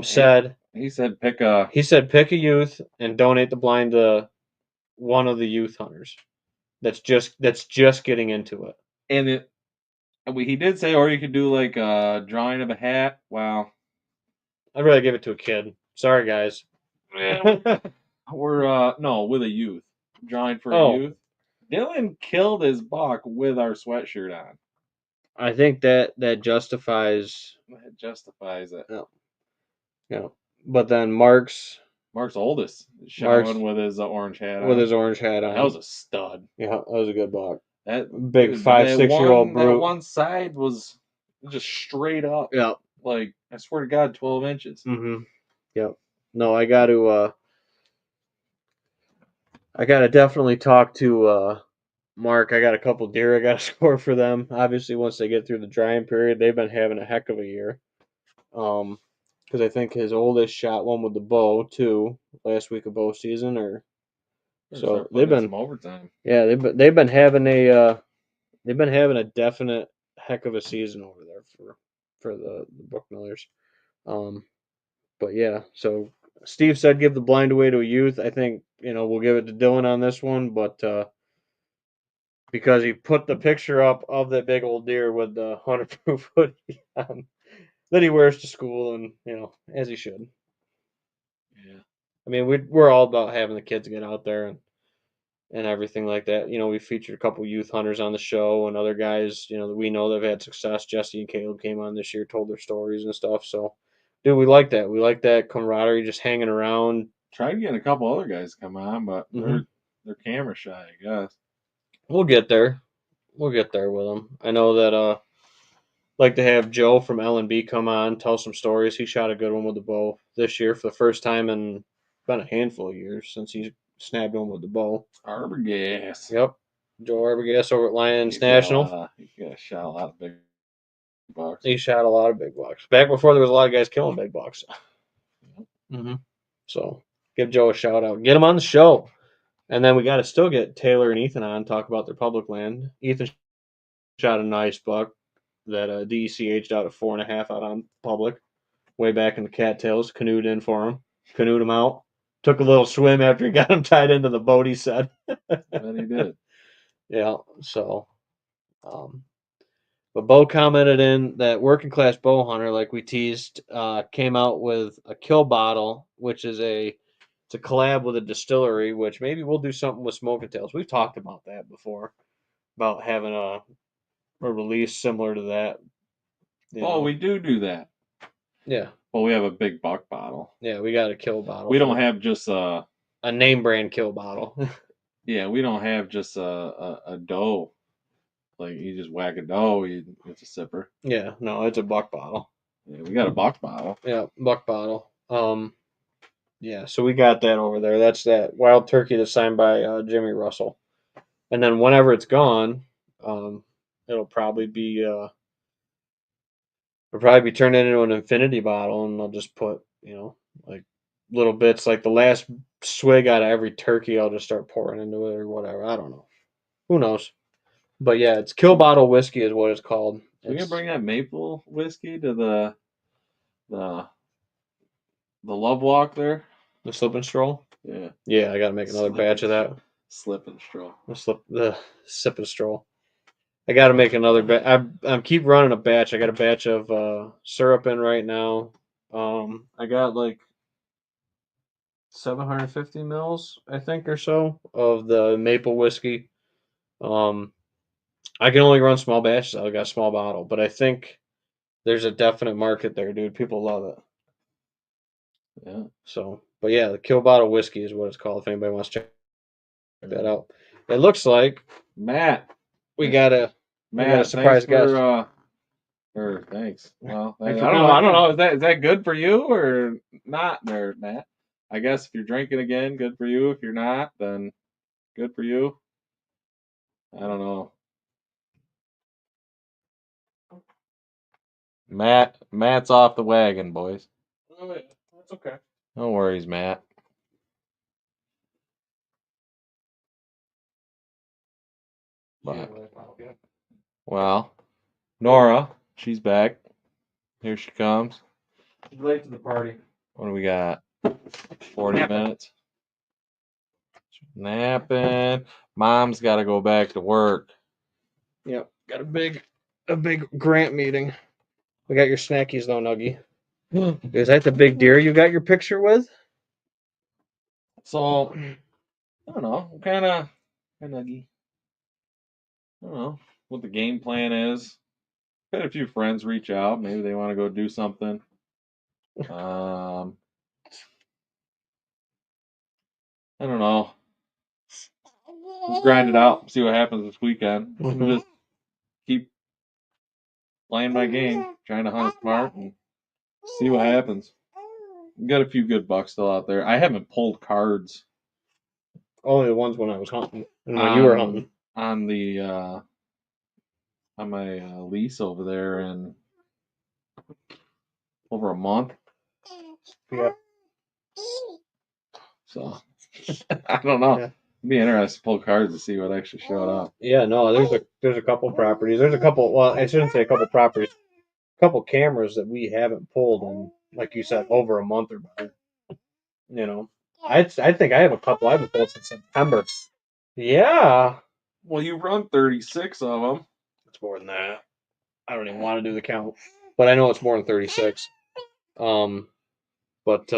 said he said pick a youth and donate the blind to one of the youth hunters. That's just getting into it. And he did say, or you could do like a drawing of a hat. Wow. I'd rather give it to a kid. Sorry, guys. We're no, with a youth. Drawing for a youth. Dylan killed his buck with our sweatshirt on. I think that justifies. That justifies it. Yeah. But then Mark's oldest showing with his orange hat on. With his orange hat on. That was a stud. Yeah, that was a good buck. That big 5-6-year-old brute. That one side was just straight up. Yeah. Like, I swear to God, 12 inches. Mm-hmm. Yep. No, I got to definitely talk to Mark. I got a couple deer I got to score for them. Obviously, once they get through the drying period, they've been having a heck of a year. Because I think his oldest shot one with the bow too last week of bow season, so they've been some overtime. Yeah, they've been having a definite heck of a season over there for the Buckmillers. But yeah, so Steve said give the blind away to a youth. I think we'll give it to Dylan on this one, but because he put the picture up of that big old deer with the 100-proof hoodie on that he wears to school, and as he should. Yeah. I mean, we're all about having the kids get out there and everything like that. We featured a couple youth hunters on the show and other guys, that we know that have had success. Jesse and Caleb came on this year, told their stories and stuff. So, dude, we like that. We like that camaraderie, just hanging around. Tried getting a couple other guys to come on, but they're camera shy, I guess. We'll get there. We'll get there with them. I know that like to have Joe from L&B come on, tell some stories. He shot a good one with the bow this year for the first time in about a handful of years since he snapped one with the bow. Arbogast. Yep. Joe Arbogast over at Lions National. He shot a lot of big bucks. He shot a lot of big bucks. Back before there was a lot of guys killing big bucks. Mm-hmm. So give Joe a shout out. Get him on the show. And then we got to still get Taylor and Ethan on, talk about their public land. Ethan shot a nice buck that DECH'd out at 4.5 out on public, way back in the cattails. Canoed in for him, canoed him out. Took a little swim after he got him tied into the boat, he said. And he did. Yeah, so. But Bo commented in that Working Class Bow Hunter, like we teased, came out with a kill bottle, which is it's a collab with a distillery, which maybe we'll do something with Smoking Tails. We've talked about that before, about having a release similar to that. We do that. Yeah. Well, we have a big buck bottle. Yeah, we got a kill bottle. We don't have just a name brand kill bottle. Yeah, we don't have just a doe. Like, you just whack a doe, it's a sipper. Yeah, no, it's a buck bottle. Yeah, we got a buck bottle. Yeah, buck bottle. Yeah, so we got that over there. That's that wild turkey that's signed by Jimmy Russell. And then whenever it's gone, it'll probably be I'll probably be turning it into an infinity bottle, and I'll just put, like little bits, like the last swig out of every turkey, I'll just start pouring into it or whatever. I don't know. Who knows? But yeah, it's Kill Bottle Whiskey is what it's called. So we can bring that maple whiskey to the love walk there. The slip and stroll. Yeah. Yeah, I got to make another batch of that. Slip and stroll. The sip and stroll. I got to make another batch. I keep running a batch. I got a batch of syrup in right now. I got like 750 mils, I think, or so of the maple whiskey. I can only run small batches. I got a small bottle, but I think there's a definite market there, dude. People love it. Yeah. So, but yeah, the Kill Bottle Whiskey is what it's called. If anybody wants to check that out, it looks like Matt. we got a surprise guest. Thanks. Well, Thanks I for don't know. coming. I don't know. Is that good for you or not, there, Matt? I guess if you're drinking again, good for you. If you're not, then good for you. I don't know. Matt's off the wagon, boys. Oh, yeah, that's okay. No worries, Matt. But, well, Nora, she's back. Here she comes. She's late to the party. What do we got? 40 minutes. Napping. Mom's got to go back to work. Yep, got a big grant meeting. We got your snackies though, Nuggy. Is that the big deer you got your picture with? So, I don't know. Kind of nuggy. I don't know what the game plan is. Had a few friends reach out. Maybe they want to go do something. I don't know. Let's grind it out. See what happens this weekend. Just keep playing my game, trying to hunt smart and see what happens. We got a few good bucks still out there. I haven't pulled cards. Only the ones when I was hunting and when you were hunting. On the on my lease over there in over a month. Yeah. So I don't know. Yeah. It'd be interesting to pull cards to see what actually showed up. Yeah, no, there's a couple properties. There's a couple. Well, I shouldn't say a couple properties. A couple cameras that we haven't pulled in, like you said, over a month or better. I think I have a couple I haven't pulled since September. Yeah. Well, you run 36 of them. It's more than that. I don't even want to do the count, but I know it's more than 36. But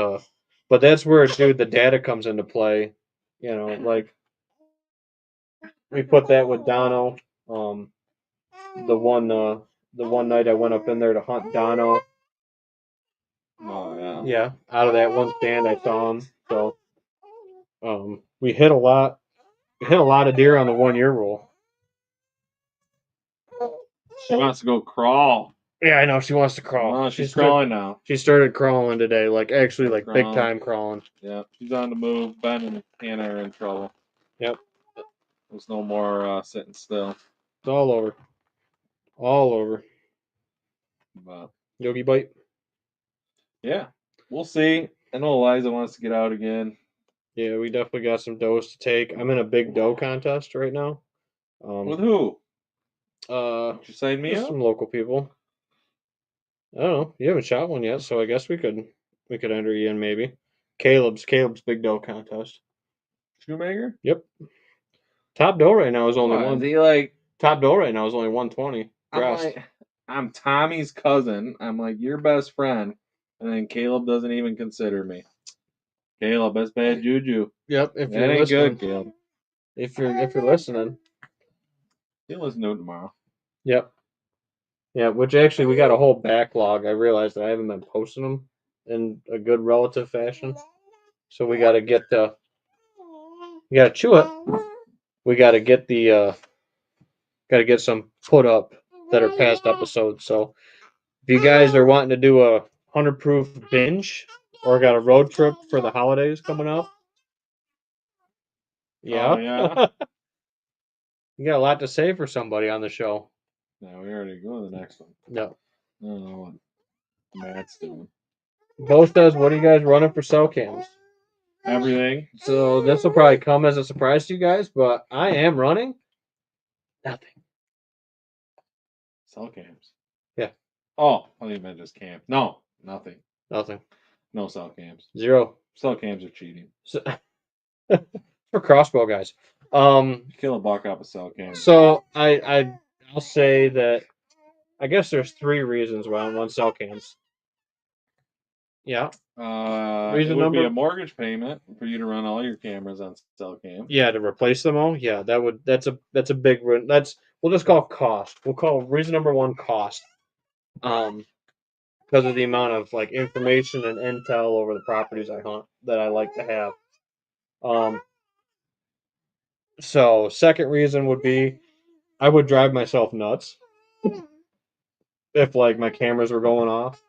that's where, dude, the data comes into play. Like we put that with Dono. The one night I went up in there to hunt Dono. Oh yeah. Yeah, out of that one stand I saw him. So, we hit a lot. We hit a lot of deer on the 1 year rule. She wants to go crawl. Yeah, I know she wants to crawl. Oh, she's crawling now. She started crawling today, like actually, like Crawling. big time crawling. Yeah, she's on the move. Ben and Hannah are in trouble. Yep. There's no more sitting still. It's all over. All over. But Yogi bite. yeah, we'll see. I know Eliza wants to get out again. Yeah, we definitely got some does to take. I'm in a big doe contest right now. With who? Did you sign me up? Some local people. I don't know. You haven't shot one yet, so I guess we could enter you in maybe. Caleb's big doe contest. Shoemaker? Yep. Top doe right now is only one. Is he like top doe right now is only 120. I'm Tommy's cousin. I'm like your best friend, and then Caleb doesn't even consider me. Caleb, that's bad juju. Yep. If that you're ain't listening, good, Caleb. If you're listening, you'll listen to it tomorrow. Yep. Yeah, which actually we got a whole backlog. I realized that I haven't been posting them in a good relative fashion, so we got to get you got to chew it. We got to get got to get some put up that are past episodes. So if you guys are wanting to do a 100 proof binge or got a road trip for the holidays coming up, yeah, you got a lot to say for somebody on the show. Yeah, we already go to the next one. No. I don't know Matt's doing Bo says, "What are you guys running for cell cams?" everything. So this will probably come as a surprise to you guys, but I am running nothing. Cell cams. Yeah. Oh, I think you meant just cam. No, nothing. Nothing. No cell cams. 0. Cell cams are cheating. So, for crossbow guys. You kill a buck off a cell cam. So I'll say that I guess there's 3 reasons why I want cell cams. Yeah. It would be a mortgage payment for you to run all your cameras on cell cam. Yeah, to replace them all. Yeah, that's a big one. We'll just call cost. We'll call reason number 1 cost. Because of the amount of like information and intel over the properties I hunt that I like to have. So second reason would be I would drive myself nuts if like my cameras were going off.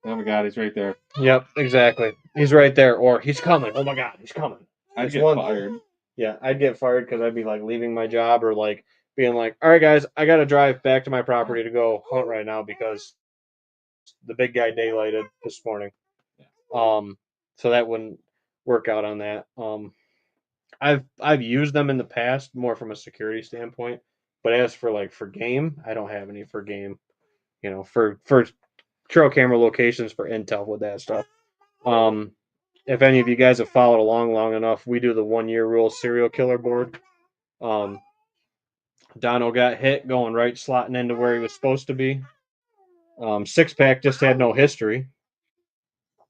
Oh my god, he's right there. Yep, exactly. He's right there, or he's coming. Oh my god, he's coming. I'd get fired. Yeah, I'd get fired because I'd be like leaving my job or like being like, all right, guys, I got to drive back to my property to go hunt right now because the big guy daylighted this morning. So that wouldn't work out on that. I've used them in the past more from a security standpoint, but as for game, I don't have any for game. You know, for trail camera locations for intel with that stuff. If any of you guys have followed along long enough, we do the 1 year rule serial killer board. Dono got hit going right, slotting into where he was supposed to be. Six pack just had no history,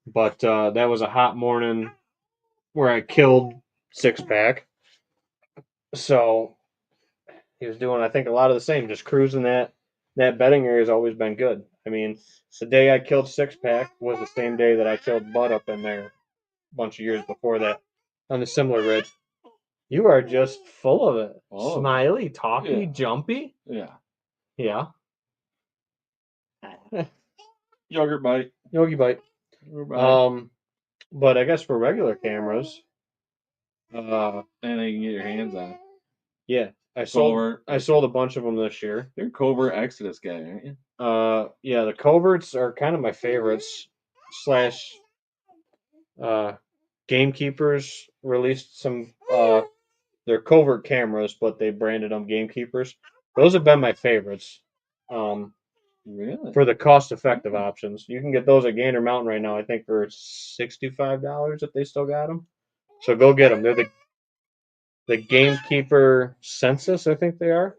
but that was a hot morning where I killed six pack. So he was doing, I think, a lot of the same, just cruising that bedding area has always been good. I mean, the day I killed six pack was the same day that I killed Bud up in there a bunch of years before that on the similar ridge. You are just full of it. Oh, Smiley, talky, yeah. jumpy. Yeah. Yeah. Yogurt bite. Yogi bite. But I guess for regular cameras, anything you can get your hands on. Yeah, I sold a bunch of them this year. You're a Covert Exodus guy, aren't you? Yeah, the coverts are kind of my favorites. Gamekeepers released some. They're covert cameras, but they branded them Gamekeepers. Those have been my favorites. Really? For the cost-effective options, you can get those at Gander Mountain right now. I think for $65 if they still got them. So go get them. They're the Gamekeeper Census, I think they are.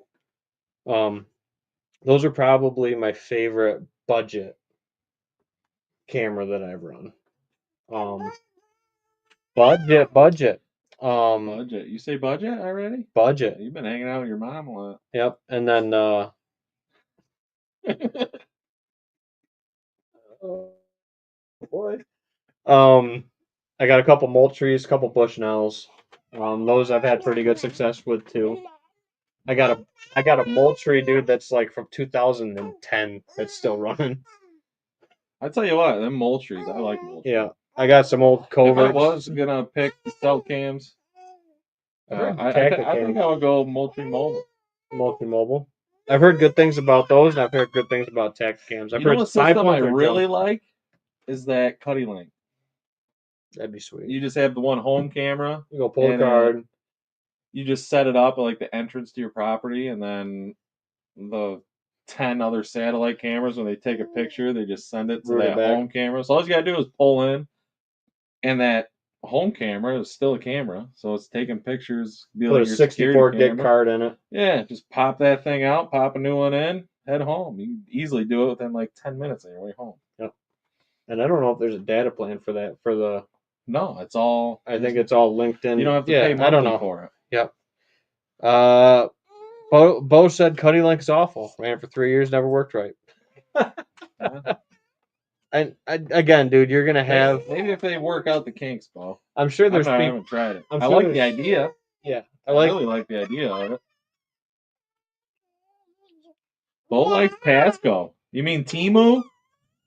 Those are probably my favorite budget camera that I've run. Budget. Budget. You say budget already? Budget. You've been hanging out with your mom a lot. Yep. And then oh boy. I got a couple Moultries, a couple Bushnells. Those I've had pretty good success with too. I got a Moultrie, dude, that's like from 2010 that's still running. I tell you what, them Moultries, I like Moultries. Yeah. I got some old coverts. If I was gonna pick the cell cams, I think I would go Moultrie Mobile. Moultrie Mobile. I've heard good things about those, and I've heard good things about Tacticams. I've heard what system I really like is that Cuddy Link. That'd be sweet. You just have the one home camera. You go pull a card. You just set it up at like the entrance to your property, and then the 10 other satellite cameras, when they take a picture, they just send it to that home camera. So all you gotta do is pull in, and that home camera is still a camera, so it's taking pictures. Put a 64 gig card in it. Yeah, just pop that thing out, pop a new one in, head home. You can easily do it within like 10 minutes on your way home. Yep. And I don't know if there's a data plan for that for the. No, it's all. I think it's all linked in. You don't have to pay money for it. Yep. Bo said Cuddy Link is awful. Ran it for 3 years, never worked right. And again, dude, you're gonna have maybe if they work out the kinks, Bo. I'm sure there's. I haven't tried it. I like the idea. Yeah, I really like the idea of it. Bo likes Pasco. You mean Temu?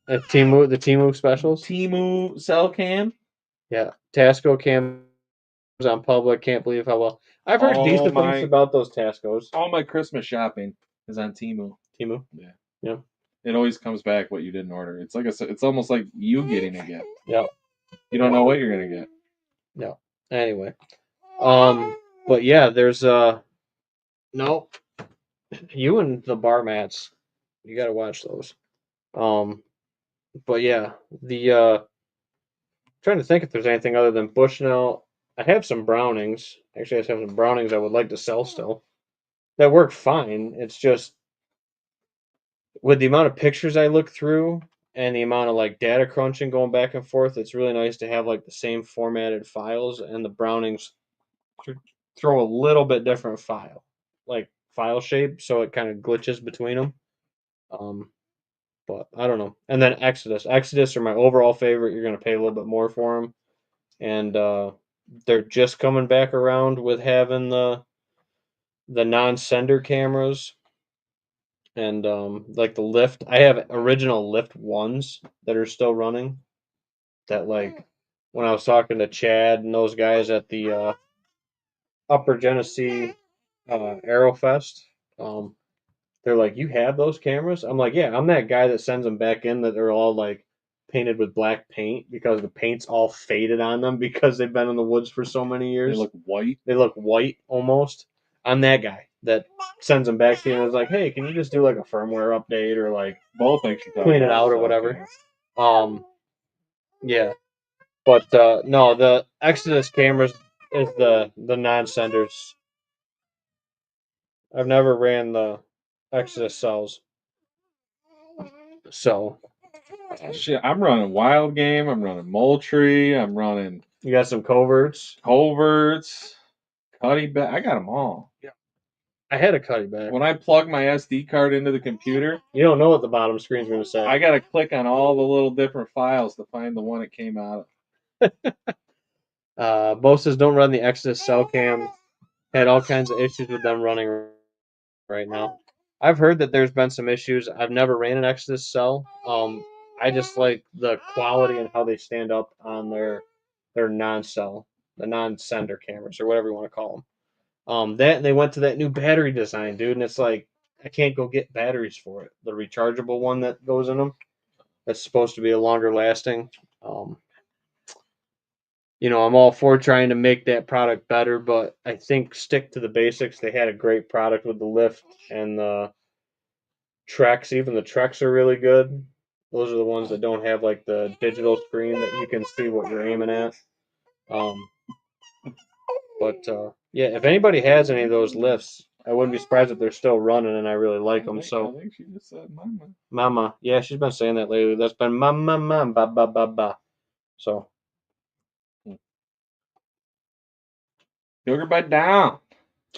The Temu specials. Temu cell cam. Yeah, Tasco cams on public. Can't believe how well I've heard decent things about those Tascos. All my Christmas shopping is on Temu. Temu. Yeah. Yeah. it always comes back what you didn't order. It's like it's almost like you getting a gift. Yeah. You don't know what you're gonna get. No. Anyway. But yeah, there's no, you and the bar mats. You gotta watch those. Um, but yeah, the trying to think if there's anything other than Bushnell. I have some Brownings. Actually, I have some Brownings I would like to sell still. That work fine. It's just with the amount of pictures I look through and the amount of like data crunching going back and forth, it's really nice to have like the same formatted files, and the Brownings throw a little bit different file shape, so it kind of glitches between them. Um, but I don't know. And then Exodus are my overall favorite. You're gonna pay a little bit more for them, and they're just coming back around with having the non-sender cameras and like the lift. I have original lift ones that are still running. That like when I was talking to Chad and those guys at the Upper Genesee Aerofest, um, they're like, "You have those cameras?" I'm like, "Yeah." I'm that guy that sends them back in that they're all like painted with black paint because the paint's all faded on them because they've been in the woods for so many They years. look white. They look white almost. I'm that guy that sends them back to you and is like, "Hey, can you just do like a firmware update or like Both things you clean it out or whatever?" Yeah. But no, the Exodus cameras is the non-senders. I've never ran the Exodus cells, so Shit, I'm running wild game. I'm running Moultrie. I'm running you got some coverts. coverts, cutty back. I got them all. Yeah. I had a cutty back. When I plug my SD card into the computer, You don't know what the bottom screen's going to say. I got to click on all the little different files to find the one it came out of. Bo says don't run the Exodus cell cam. Had all kinds of issues with them running right now. I've heard that there's been some issues. I've never ran an Exodus cell. I just like the quality and how they stand up on their non-cell, the non-sender cameras or whatever you want to call them. That they went to that new battery design, dude, and it's like I can't go get batteries for it. The rechargeable one that goes in them, that's supposed to be a longer lasting. Um, I'm all for trying to make that product better, but I think stick to the basics. They had a great product with the lift and the Treks. Even the Treks are really good. Those are the ones that don't have like the digital screen that you can see what you're aiming at. Um, but yeah, if anybody has any of those lifts, I wouldn't be surprised if they're still running, and I really like them. So, I think she just said mama. Mama, yeah, she's been saying that lately. That's been mama, mama, ba ba ba ba. So, Sugar butt down.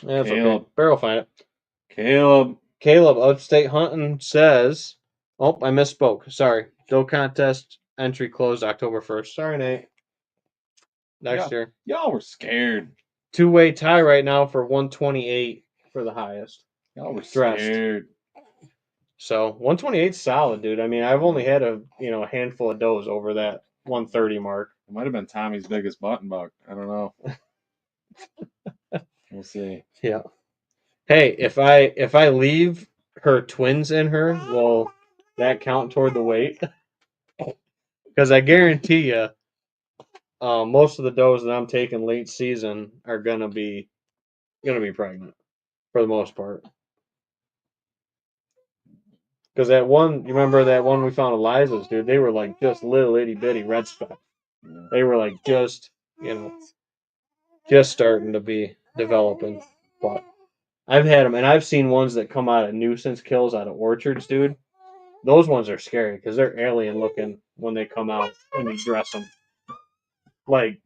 yeah, that's Caleb. okay. Bear will find it. Caleb. Upstate Hunting says, "Oh, I misspoke. Sorry. Doe contest entry closed October 1st. Sorry, Nate. Next year. Y'all were scared. Two-way tie right now for 128 for the highest. Y'all were Dressed. scared. So 128 solid, dude. I mean, I've only had a handful of does over that 130 mark. It might have been Tommy's biggest button buck. I don't know. We'll see. Yeah. Hey, if I leave her twins in her, will that count toward the weight? Because I guarantee you, most of the does that I'm taking late season are gonna be pregnant for the most part. Because that one, you remember that one we found Eliza's, dude? They were like just little itty bitty red speck. Yeah. They were like just just starting to be developing. But I've had them, and I've seen ones that come out of nuisance kills out of orchards, dude. Those ones are scary because they're alien looking when they come out when you dress them. Like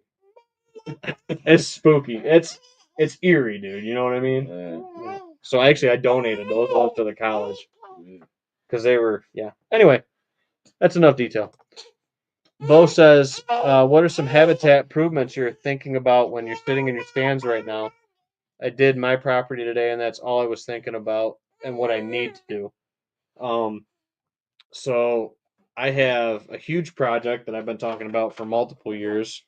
it's spooky. It's eerie, dude. You know what I mean? Yeah. So actually, I donated those ones to the college because they were Anyway, that's enough detail. Bo says, "What are some habitat improvements you're thinking about when you're sitting in your stands right now?" I did my property today, and that's all I was thinking about and what I need to do. So I have a huge project that I've been talking about for multiple years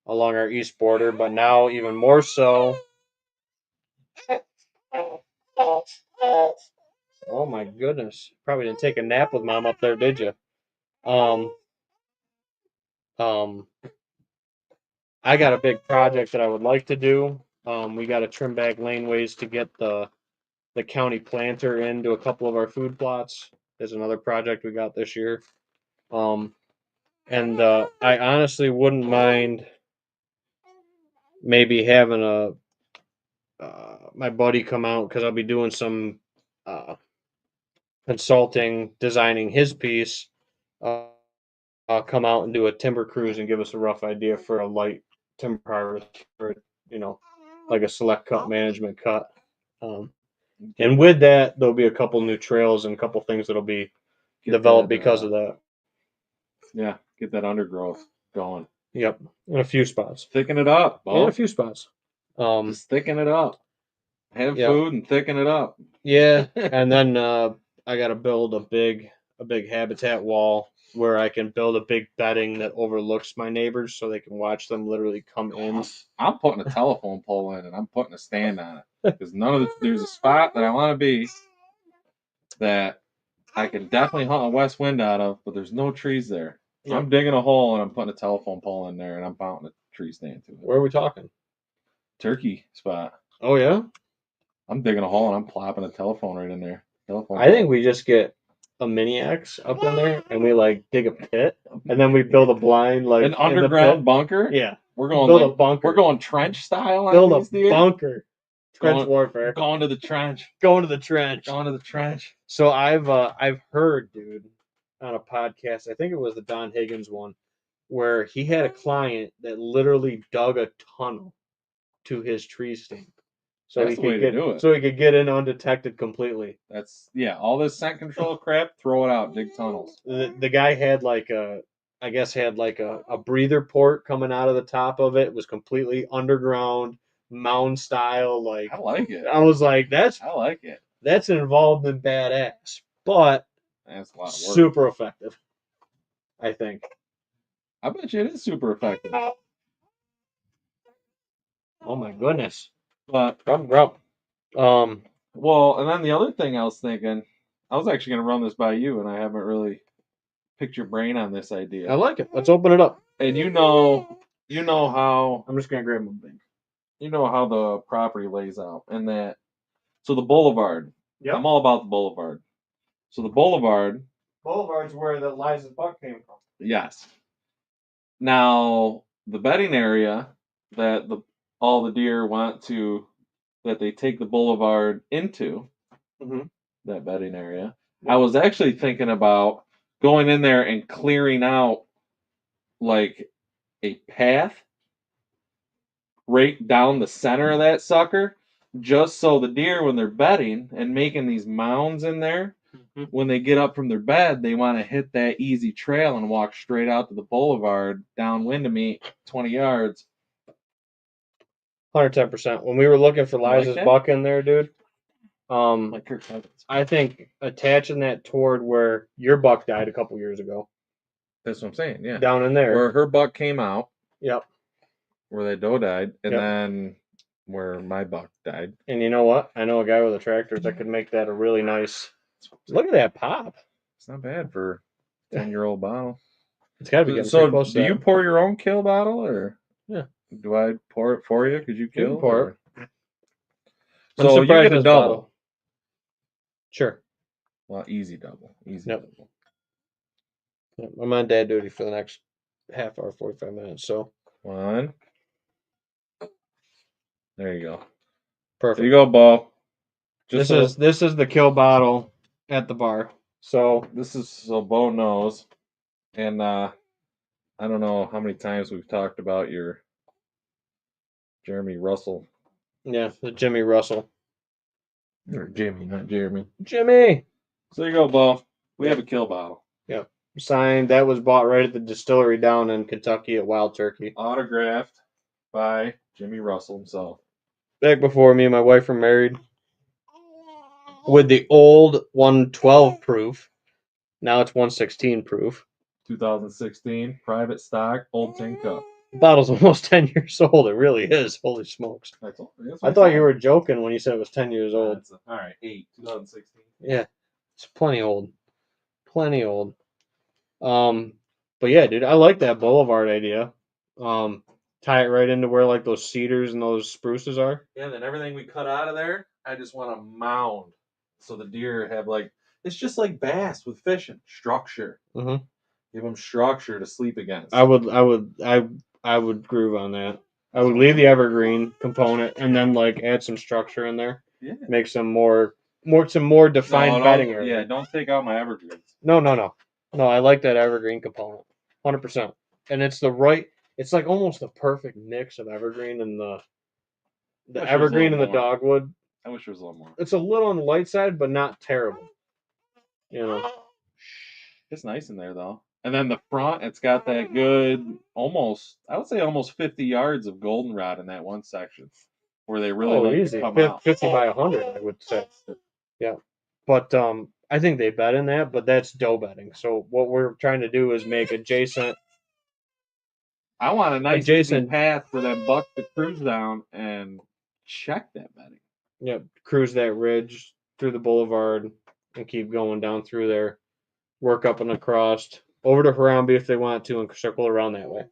along our east border, but now even more so. Oh my goodness! Probably didn't take a nap with mom up there, did you? Um, um, I got a big project that I would like to do. We got to trim back laneways to get the county planter into a couple of our food plots. There's another project we got this year. Um, and I honestly wouldn't mind maybe having a my buddy come out because I'll be doing some uh, consulting, designing his piece. Uh, come out and do a timber cruise and give us a rough idea for a light timber harvest for like a select cut management cut. Um, and with that, there'll be a couple new trails and a couple things that'll be developed because of that. Yeah, get that undergrowth going. Yep, in a few spots. Thicken it up, Bo. In a few spots. Just thicken it up. Have Yep. food and thicken it up. Yeah, and then I got to build a big habitat wall where I can build a big bedding that overlooks my neighbors so they can watch them literally come in. I'm putting a telephone pole in and I'm putting a stand on it because there's a spot that I want to be that I can definitely hunt a west wind out of, but there's no trees there. So I'm digging a hole and I'm putting a telephone pole in there and I'm mounting a tree stand to it. Where are we talking? Turkey spot. Oh yeah. I'm digging a hole and I'm plopping a telephone right in there. I think we just get a mini X up in there and we like dig a pit and then we build a blind like an underground bunker. Yeah, we're going build a bunker. We're going trench style. Build a bunker. Trench warfare. Going to the trench. Going to the trench. Going to the trench. So I've heard, dude, on a podcast. I think it was the Don Higgins one, where he had a client that literally dug a tunnel to his tree stand. So he could get in undetected completely. That's all this scent control crap, throw it out, dig tunnels. The guy had like a breather port coming out of the top of it. It was completely underground, mound style. Like I like it. I was like, I like it. That's involved in badass, but that's a lot of work. Super effective, I think. I bet you it is super effective. Oh my goodness. But grub. Well, and then the other thing I was thinking, I was actually going to run this by you, and I haven't really picked your brain on this idea. I like it. Let's open it up. And you know how I'm just going to grab my thing. You know how the property lays out, and that. So the boulevard. Yeah. I'm all about the boulevard. So the boulevard. Boulevard's where the Liza's buck came from. Yes. Now the bedding area that all the deer want to. That they take the boulevard into that bedding area. I was actually thinking about going in there and clearing out like a path right down the center of that sucker, just so the deer, when they're bedding and making these mounds in there, when they get up from their bed, they want to hit that easy trail and walk straight out to the boulevard downwind of me, 20 yards. 110%. When we were looking for Liza's buck in there, dude, I think attaching that toward where your buck died a couple years ago. That's what I'm saying, yeah. Down in there. Where her buck came out. Yep. Where that doe died, and then where my buck died. And you know what? I know a guy with a tractor that could make that a really nice... Look at that pop. It's not bad for a 10-year-old bottle. It's got to be getting close to that. Do you pour your own kill bottle, or... Yeah. Do I pour it for you? Because you kill? You can pour it. So you get a double. Bottle. Sure. Well, easy double. Double. Yep. I'm on dad duty for the next half hour, 45 minutes. So 1. There you go. Perfect. There you go, Bo. This is the kill bottle at the bar. So this is so Bo knows, and I don't know how many times we've talked about your Jeremy Russell. Yeah, the Jimmy Russell. Or Jimmy, not Jeremy. Jimmy. So there you go, Bo. We have a kill bottle. Yep. Signed. That was bought right at the distillery down in Kentucky at Wild Turkey. Autographed by Jimmy Russell himself. Back before me and my wife were married. With the old 112 proof. Now it's 116 proof. 2016 private stock old tin cup. The bottle's almost 10 years old. It really is. Holy smokes. That's all. That's I what thought said. you were joking when you said it was 10 years old. All right, 2016. Yeah, it's plenty old. Plenty old. But yeah, dude, I like that boulevard idea. Tie it right into where like those cedars and those spruces are. Yeah, then everything we cut out of there, I just want a mound, so the deer have like it's just like bass with fishing structure. Mm-hmm. Give them structure to sleep against. I would groove on that. I would leave the evergreen component and then like add some structure in there. Yeah. Make some more defined bedding area. Yeah, don't take out my evergreens. No. No, I like that evergreen component. 100%. And it's like almost the perfect mix of evergreen and the evergreen and the dogwood. I wish there was a little more. It's a little on the light side, but not terrible. You know. It's nice in there though. And then the front, it's got that good I would say almost 50 yards of goldenrod in that one section where they really easy. come out. 50 by 100, I would say. Yeah. But I think they bet in that, but that's doe betting. So what we're trying to do is make adjacent. I want a nice easy path for that buck to cruise down and check that bedding. Yep, cruise that ridge through the boulevard and keep going down through there. Work up and across over to Harambe if they want to, and circle around that way.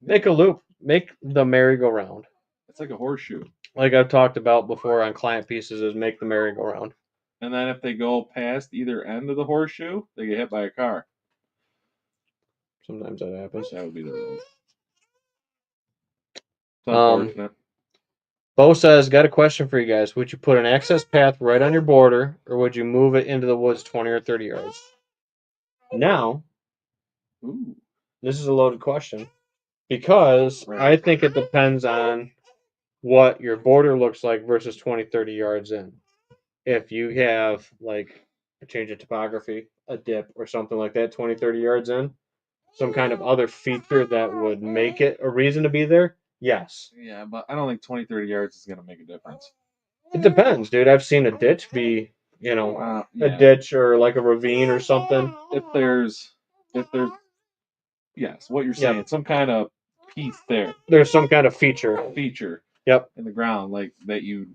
Make a loop. Make the merry-go-round. It's like a horseshoe. Like I've talked about before on client pieces, is make the merry-go-round. And then if they go past either end of the horseshoe, they get hit by a car. Sometimes that happens. That would be the rule. It's unfortunate. Bo says, got a question for you guys. Would you put an access path right on your border, or would you move it into the woods 20 or 30 yards? Now, this is a loaded question because I think it depends on what your border looks like versus 20, 30 yards in. If you have like a change of topography, a dip or something like that, 20, 30 yards in, some kind of other feature that would make it a reason to be there, yes. Yeah, but I don't think 20, 30 yards is going to make a difference. It depends, dude. I've seen a ditch be, a ditch or like a ravine or something. If there's, yes, what you're saying, some kind of piece there. There's some kind of feature. Yep. In the ground, like that you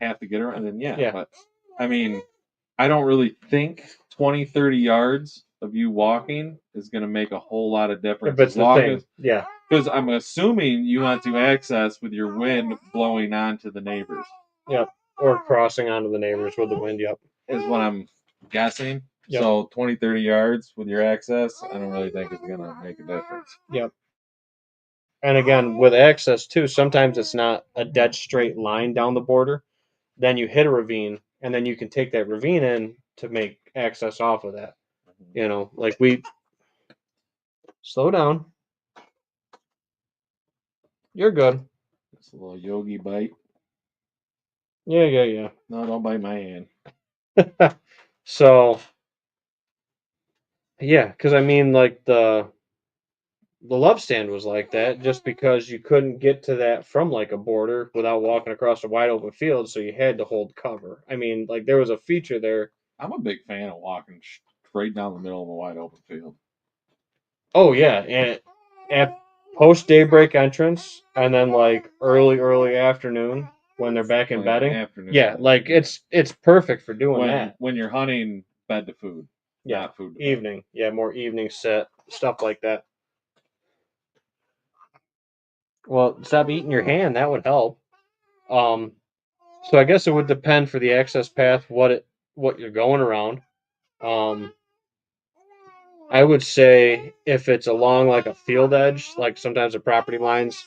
have to get around. And then, but I mean, I don't really think 20, 30 yards of you walking is going to make a whole lot of difference. If it's the thing. Because I'm assuming you want to access with your wind blowing onto the neighbors. Yep. Or crossing onto the neighbors with the wind, yep. Is what I'm guessing. Yep. So 20, 30 yards with your access, I don't really think it's going to make a difference. Yep. And again, with access too, sometimes it's not a dead straight line down the border. Then you hit a ravine, and then you can take that ravine in to make access off of that. Like slow down. You're good. It's a little yogi bite. Yeah. No, don't bite my hand. So, yeah, because I mean, like the love stand was like that just because you couldn't get to that from like a border without walking across a wide open field, so you had to hold cover. I mean, like there was a feature there. I'm a big fan of walking straight down the middle of a wide open field. Oh yeah, and at post daybreak entrance, and then like early afternoon when they're back in bedding. Yeah, like it's perfect for doing that when you're hunting bed to food. Yeah, not food to evening. Bed. Yeah, more evening set stuff like that. Well, stop eating your hand. That would help. So I guess it would depend for the access path what you're going around. I would say if it's along like a field edge, like sometimes the property lines.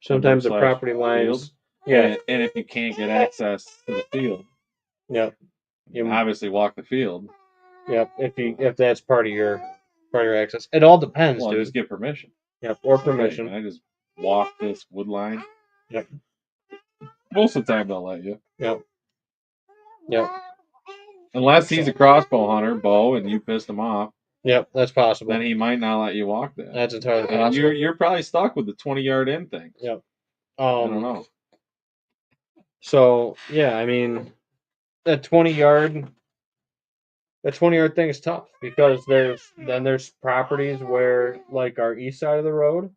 Sometimes the property lines. Field. Yeah, and if you can't get access to the field, yep, you obviously walk the field. Yep, if that's part of your access, it all depends, dude. Just get permission. Yep, or permission. Can I just walk this wood line? Yep. Most of the time they'll let you. Yep. Unless he's a crossbow hunter, Bo, and you pissed him off. Yep, that's possible. Then he might not let you walk that. That's entirely possible. You're probably stuck with the 20-yard in thing. Yep. I don't know. So yeah, I mean, that 20-yard the 20-yard thing is tough because there's properties where, like our east side of the road,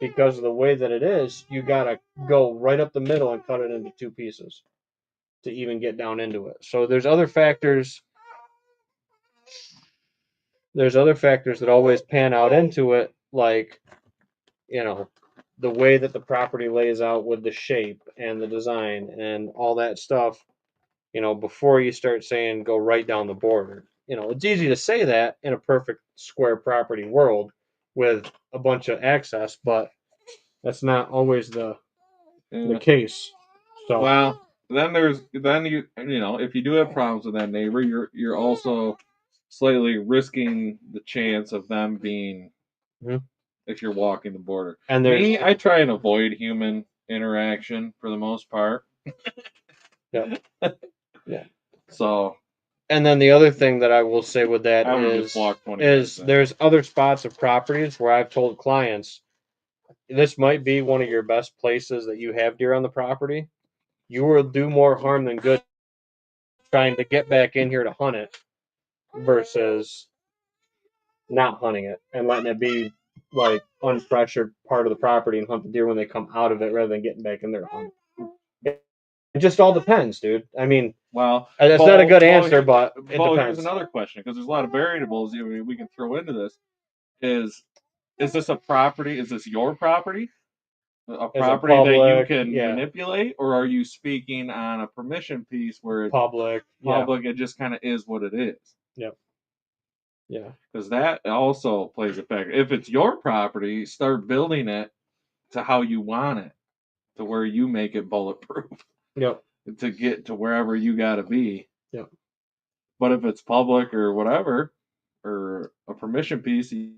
because of the way that it is, you gotta go right up the middle and cut it into two pieces to even get down into it. So there's other factors. There's other factors that always pan out into it, like, you know, the way that the property lays out with the shape and the design and all that stuff, before you start saying go right down the border. It's easy to say that in a perfect square property world with a bunch of access, but that's not always the Yeah. case. So Well, then you if you do have problems with that neighbor, you're also slightly risking the chance of them being Mhm. if you're walking the border. And Me, I try and avoid human interaction for the most part. yeah, yeah. So And then the other thing that I will say with that I would just walk 20 is yards in. there's other spots of properties where I've told clients this might be one of your best places that you have deer on the property. You will do more harm than good trying to get back in here to hunt it versus not hunting it and letting it be like unpressured part of the property and hunt the deer when they come out of it rather than getting back in there to hunt. It just all depends, dude. I mean, well, it's not a good answer, but it here's depends. another question because there's a lot of variables we can throw into this. Is this a property? Is this your property? A property that you can manipulate, or are you speaking on a permission piece where it's public? It just kind of is what it is. Yep. Yeah. Because that also plays a factor. If it's your property, start building it to how you want it, to where you make it bulletproof. Yep. To get to wherever you got to be. Yep. But if it's public or whatever, or a permission piece you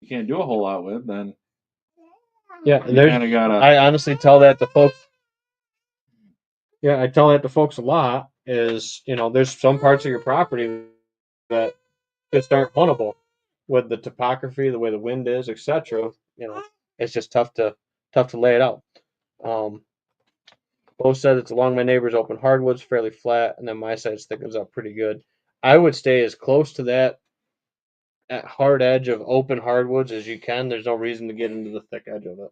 can't do a whole lot with, then yeah, you kind of gotta. I honestly tell that to folks. Yeah, I tell that to folks a lot. Is there's some parts of your property that just aren't huntable with the topography, the way the wind is, etc. It's just tough to lay it out. Both said it's along my neighbor's open hardwoods, fairly flat, and then my side thickens up pretty good. I would stay as close to that at hard edge of open hardwoods as you can. There's no reason to get into the thick edge of it.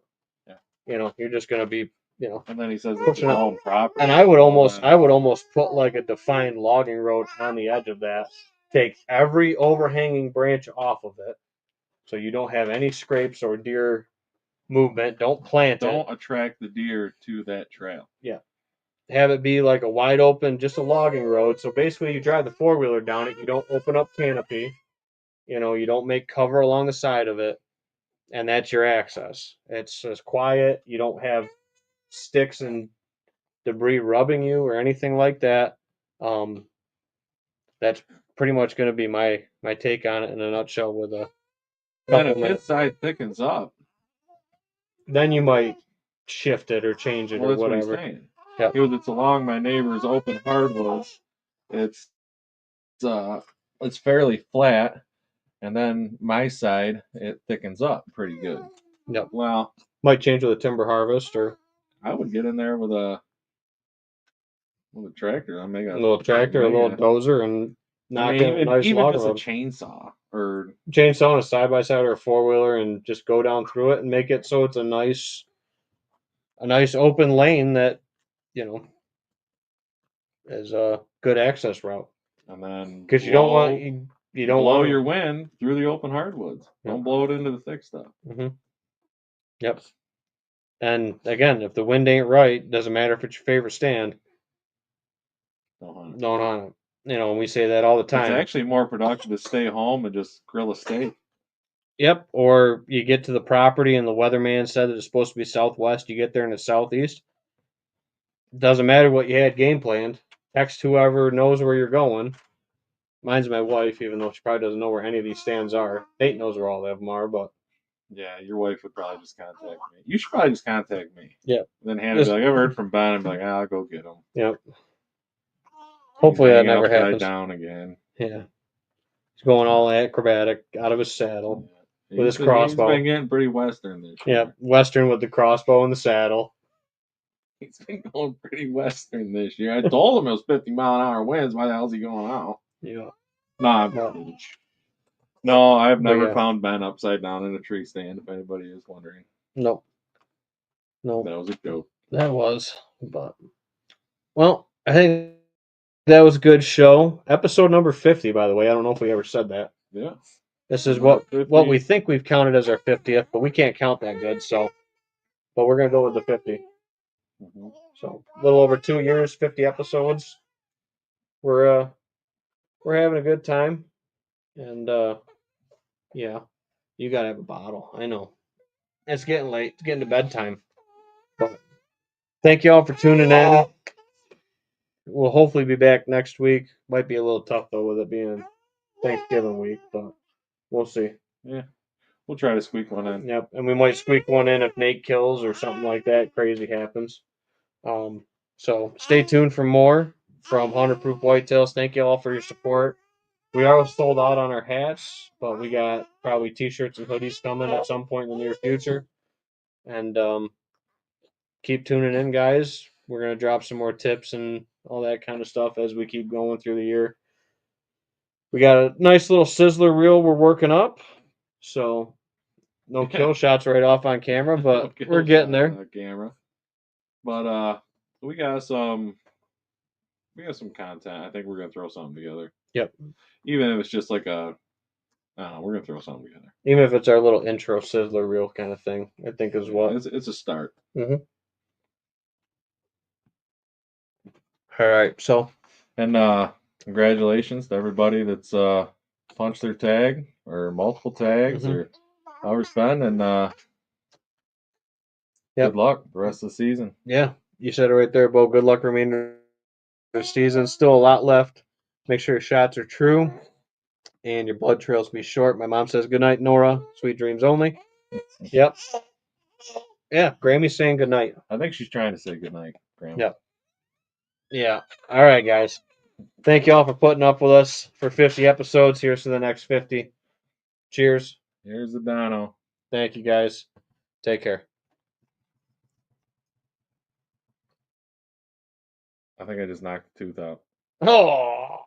Yeah. You're just gonna be, And then he says it's his own property. And I would almost put like a defined logging road on the edge of that. Take every overhanging branch off of it, so you don't have any scrapes or deer movement. Don't plant it. Don't attract the deer to that trail. Yeah. Have it be like a wide open, just a logging road. So basically, you drive the 4-wheeler down it. You don't open up canopy. You don't make cover along the side of it, and that's your access. It's just quiet. You don't have sticks and debris rubbing you or anything like that. That's pretty much going to be my take on it in a nutshell. With a then if his side thickens up, then you might shift it or change it or whatever. What he's saying. Yep. It's along my neighbor's open hardwoods. It's fairly flat, and then my side it thickens up pretty good. Yep. Well, might change with a timber harvest, or I would get in there with a tractor. A little tractor, a little dozer, and knock in a nice even just a chainsaw or chainsaw on a side by side or a 4-wheeler, and just go down through it and make it so it's a nice open lane that is a good access route. And then because you don't want you don't blow want your wind through the open hardwoods. Yep. Don't blow it into the thick stuff. Mm-hmm. Yep. And again, if the wind ain't right, doesn't matter if it's your favorite stand. Don't hunt it. And we say that all the time. It's actually more productive to stay home and just grill a steak. Yep. Or you get to the property and the weatherman said that it's supposed to be southwest. You get there and it's southeast. Doesn't matter what you had game planned. Text whoever knows where you're going. Mine's my wife, even though she probably doesn't know where any of these stands are. Nate knows where all of them are, but yeah, your wife would probably just contact me. You should probably just contact me. Yeah. Then Hannah would be like, I've heard from Ben. I'm like, I'll go get him. Yep. Hopefully that never happens. Down again. Yeah. He's going all acrobatic out of his saddle with his crossbow. He's been getting pretty Western this year. Yeah, Western with the crossbow and the saddle. He's been going pretty Western this year. I told him it was 50-mile-an-hour winds. Why the hell is he going out? Yeah. Nah, But, no, I've but never yeah, found Ben upside down in a tree stand. If anybody is wondering, nope, nope, that was a joke. that was. But well, I think that was a good show. Episode number 50, by the way. I don't know if we ever said that. Yeah. This is Number what we 50. think we've counted as our 50th, but we can't count that good. So, but we're gonna go with the 50. Mhm. So a little over 2 years, 50 episodes. We're having a good time, and yeah, you gotta have a bottle. I know it's getting late. It's getting to bedtime. But thank you all for tuning in. We'll hopefully be back next week. Might be a little tough though with it being Thanksgiving week, but we'll see. Yeah, we'll try to squeak one in. Yep, and we might squeak one in if Nate kills or something like that crazy happens. Um, so stay tuned for more from 100 Proof Whitetails. Thank you all for your support. We are sold out on our hats, but we got probably t-shirts and hoodies coming at some point in the near future. And keep tuning in, guys. We're gonna drop some more tips and all that kind of stuff as we keep going through the year. We got a nice little sizzler reel we're working up, so no kill shots right off on camera, but we're getting there. On camera. But we got some content. I think we're gonna throw something together. Yep. Even if it's just like a, I don't know, we're gonna throw something together. Even if it's our little intro sizzler reel kind of thing, I think is what. It's a start. Mm-hmm. All right, so And congratulations to everybody that's punched their tag or multiple tags or however it's been, and yep. good luck the rest of the season. Yeah, you said it right there, Bo. Good luck remainder of the season. Still a lot left. Make sure your shots are true and your blood trails be short. My mom says good night, Nora. Sweet dreams only. Yep. Yeah, Grammy's saying good night. I think she's trying to say good night, Grandma. Yep. Yeah. All right, guys. Thank you all for putting up with us for 50 episodes. Here's to the next 50. Cheers. Here's the Dono. Thank you, guys. Take care. I think I just knocked the tooth out. Oh.